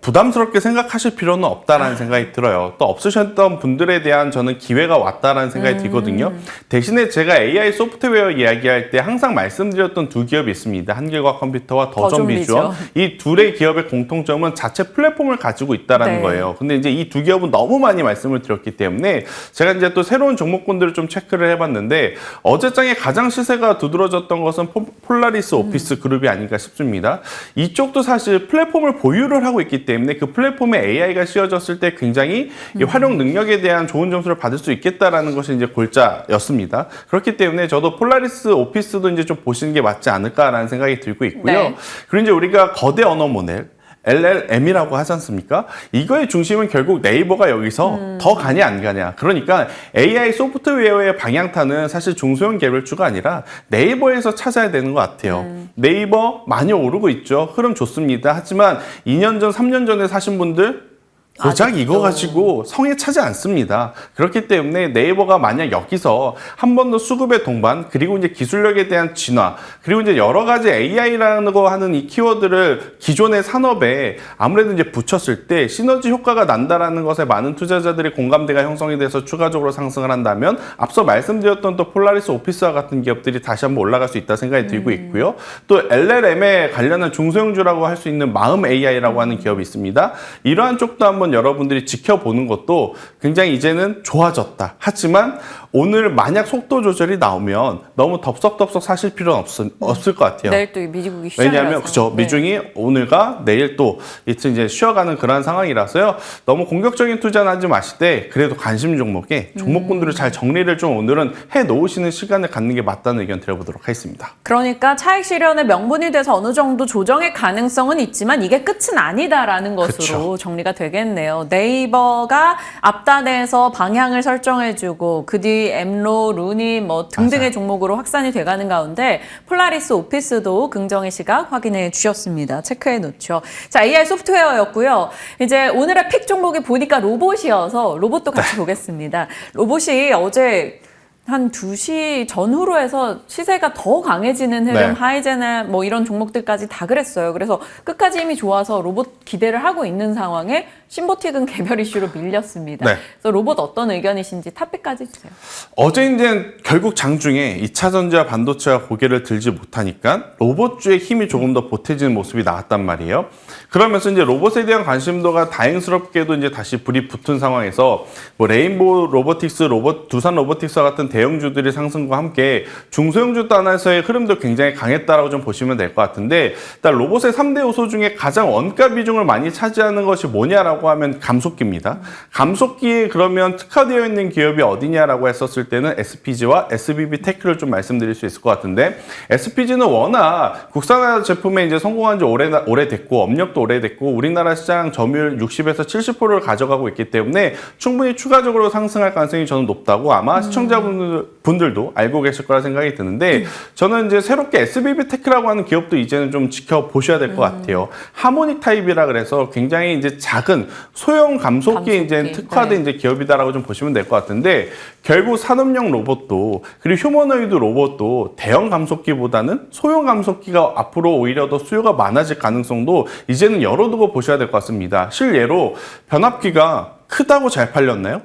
부담스럽게 생각하실 필요는 없다라는 생각이 들어요. 또 없으셨던 분들에 대한 저는 기회가 왔다라는 생각이 들거든요. 대신에 제가 AI 소프트웨어 이야기할 때 항상 말씀드렸던 두 기업이 있습니다. 한길과 컴퓨터와 더존비주얼. 이 둘의 기업의 공통점은 자체 플랫폼을 가지고 있다라는 네. 거예요. 근데 이제 이 두 기업은 너무 많이 말씀을 드렸기 때문에 제가 이제 또 새로운 종목군들을 좀 체크를 해봤는데 어제장에 가장 시세가 두드러졌던 것은 폴라리스 오피스 그룹이 아닌가 싶습니다. 이쪽도 사실 플랫폼을 보유를 하고 있기 때문에 그 플랫폼에 AI가 씌워졌을 때 굉장히 이 활용 능력에 대한 좋은 점수를 받을 수 있겠다라는 것이 이제 골자였습니다. 그렇기 때문에 저도 폴라리스 오피스도 이제 좀 보시는 게 맞지 않을까라는 생각이 들고 있고요. 네. 그리고 이제 우리가 거대 언어 모델 LLM이라고 하지 않습니까? 이거의 중심은 결국 네이버가 여기서 더 가냐 안 가냐. 그러니까 AI 소프트웨어의 방향타는 사실 중소형 개별주가 아니라 네이버에서 찾아야 되는 것 같아요. 네이버 많이 오르고 있죠. 흐름 좋습니다. 하지만 2년 전, 3년 전에 사신 분들 고작 이거 가지고 성에 차지 않습니다. 그렇기 때문에 네이버가 만약 여기서 한 번 더 수급의 동반, 그리고 이제 기술력에 대한 진화, 그리고 이제 여러 가지 AI라는 거 하는 이 키워드를 기존의 산업에 아무래도 이제 붙였을 때 시너지 효과가 난다라는 것에 많은 투자자들의 공감대가 형성이 돼서 추가적으로 상승을 한다면 앞서 말씀드렸던 또 폴라리스 오피스와 같은 기업들이 다시 한번 올라갈 수 있다 생각이 들고 있고요. 또 LLM에 관련한 중소형주라고 할 수 있는 마음 AI라고 하는 기업이 있습니다. 이러한 쪽도 한번 여러분들이 지켜보는 것도 굉장히 이제는 좋아졌다. 하지만 오늘 만약 속도 조절이 나오면 너무 덥석덥석 사실 필요는 없을 것 같아요. 내일 또 미국이 쉬어요. 왜냐하면 그죠, 미중이 오늘과 내일 또 이제 쉬어가는 그런 상황이라서요. 너무 공격적인 투자는 하지 마시되 그래도 관심 종목에 종목군들을 잘 정리를 좀 오늘은 해 놓으시는 시간을 갖는 게 맞다는 의견 드려보도록 하겠습니다. 그러니까 차익 실현의 명분이 돼서 어느 정도 조정의 가능성은 있지만 이게 끝은 아니다라는 것으로 그쵸. 정리가 되겠네요. 네이버가 앞단에서 방향을 설정해주고 그 뒤 엠로, 루니 뭐 등등의 맞아요. 종목으로 확산이 돼가는 가운데 폴라리스 오피스도 긍정의 시각 확인해 주셨습니다. 체크해 놓죠. 자, AI 소프트웨어였고요. 이제 오늘의 픽 종목이 보니까 로봇이어서 로봇도 같이 보겠습니다. 로봇이 어제 한 2시 전후로 해서 시세가 더 강해지는 흐름, 네. 하이제나 뭐 이런 종목들까지 다 그랬어요. 그래서 끝까지 힘이 좋아서 로봇 기대를 하고 있는 상황에 신보틱은 개별 이슈로 밀렸습니다. 네. 그래서 로봇 어떤 의견이신지 탑픽까지 주세요. 어제 이제 결국 장중에 2차 전지와 반도체가 고개를 들지 못하니까 로봇주의 힘이 조금 더 보태지는 모습이 나왔단 말이에요. 그러면서 이제 로봇에 대한 관심도가 다행스럽게도 이제 다시 불이 붙은 상황에서 뭐 레인보우 로보틱스, 두산 로보틱스와 같은 대형주들의 상승과 함께 중소형주 단에서의 흐름도 굉장히 강했다라고 좀 보시면 될 것 같은데 일단 로봇의 3대 요소 중에 가장 원가 비중을 많이 차지하는 것이 뭐냐라고 하면 감속기입니다. 감속기에 그러면 특화되어 있는 기업이 어디냐라고 했었을 때는 SPG와 SBB 테크를 좀 말씀드릴 수 있을 것 같은데 SPG는 워낙 국산화 제품에 이제 성공한 지 오래됐고 업력도 오래됐고 우리나라 시장 점유율 60에서 70%를 가져가고 있기 때문에 충분히 추가적으로 상승할 가능성이 저는 높다고 아마 시청자분들 분들도 알고 계실 거라 생각이 드는데 저는 이제 새롭게 SBB테크라고 하는 기업도 이제는 좀 지켜보셔야 될 것 같아요. 하모닉 타입이라 그래서 굉장히 이제 작은 소형 감속기에 이제 특화된 이제 기업이다라고 좀 보시면 될 것 같은데 결국 산업용 로봇도 그리고 휴머노이드 로봇도 대형 감속기보다는 소형 감속기가 앞으로 오히려 더 수요가 많아질 가능성도 이제는 열어두고 보셔야 될 것 같습니다. 실예로 변압기가 크다고 잘 팔렸나요?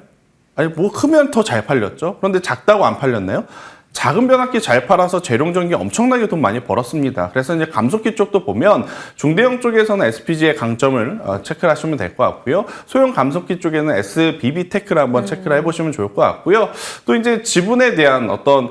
아니 뭐 크면 더 잘 팔렸죠. 그런데 작다고 안 팔렸나요? 작은 변압기 잘 팔아서 재룡전기 엄청나게 돈 많이 벌었습니다. 그래서 이제 감속기 쪽도 보면 중대형 쪽에서는 SPG의 강점을 체크를 하시면 될 것 같고요. 소형 감속기 쪽에는 SBB테크를 한번 체크를 해보시면 좋을 것 같고요. 또 이제 지분에 대한 어떤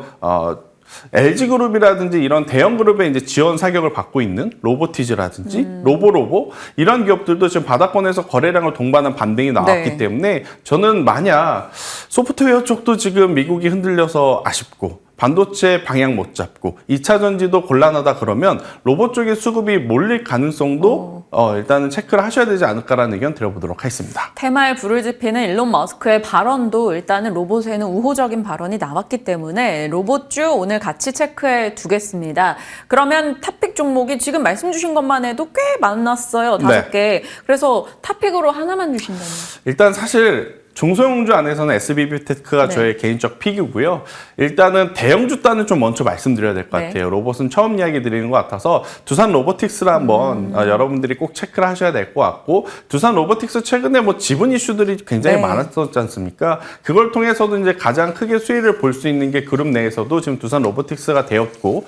LG그룹이라든지 이런 대형 그룹의 이제 지원 사격을 받고 있는 로보티즈라든지 로보로보 이런 기업들도 지금 바닥권에서 거래량을 동반한 반등이 나왔기 때문에 저는 만약 소프트웨어 쪽도 지금 미국이 흔들려서 아쉽고 반도체 방향 못 잡고 2차 전지도 곤란하다 그러면 로봇 쪽의 수급이 몰릴 가능성도 일단은 체크를 하셔야 되지 않을까라는 의견 드려보도록 하겠습니다. 테마에 불을 지피는 일론 머스크의 발언도 일단은 로봇에는 우호적인 발언이 나왔기 때문에 로봇주 오늘 같이 체크해 두겠습니다. 그러면 탑픽 종목이 지금 말씀 주신 것만 해도 꽤 많았어요. 5개. 그래서 탑픽으로 하나만 주신다면. 일단 사실 중소형주 안에서는 SBB테크가 저의 개인적 픽이고요. 일단은 대형주 단은 좀 먼저 말씀드려야 될 것 같아요. 로봇은 처음 이야기 드리는 것 같아서 두산 로보틱스를 한번 여러분들이 꼭 체크를 하셔야 될 것 같고 두산 로보틱스 최근에 뭐 지분 이슈들이 굉장히 많았었지 않습니까? 그걸 통해서도 이제 가장 크게 수혜를 볼 수 있는 게 그룹 내에서도 지금 두산 로보틱스가 되었고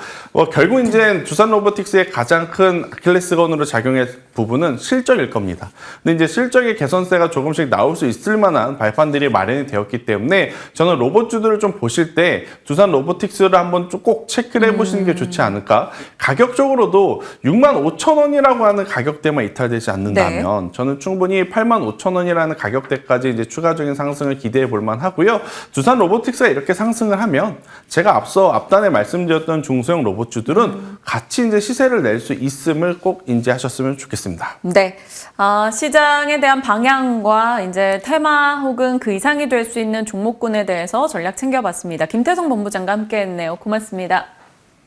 결국 이제 두산 로보틱스의 가장 큰 아킬레스건으로 작용할 부분은 실적일 겁니다. 근데 이제 실적의 개선세가 조금씩 나올 수 있을 만한 발판들이 마련이 되었기 때문에 저는 로봇주들을 좀 보실 때 두산 로보틱스를 한번 꼭 체크를 해보시는 게 좋지 않을까. 가격적으로도 65,000원이라고 하는 가격대만 이탈되지 않는다면 저는 충분히 85,000원이라는 가격대까지 이제 추가적인 상승을 기대해 볼 만하고요. 두산 로보틱스가 이렇게 상승을 하면 제가 앞서 앞단에 말씀드렸던 중소형 로봇주들은 같이 이제 시세를 낼 수 있음을 꼭 인지하셨으면 좋겠습니다. 네. 시장에 대한 방향과 이제 테마 혹은 그 이상이 될 수 있는 종목군에 대해서 전략 챙겨봤습니다. 김태성 본부장과 함께했네요. 고맙습니다.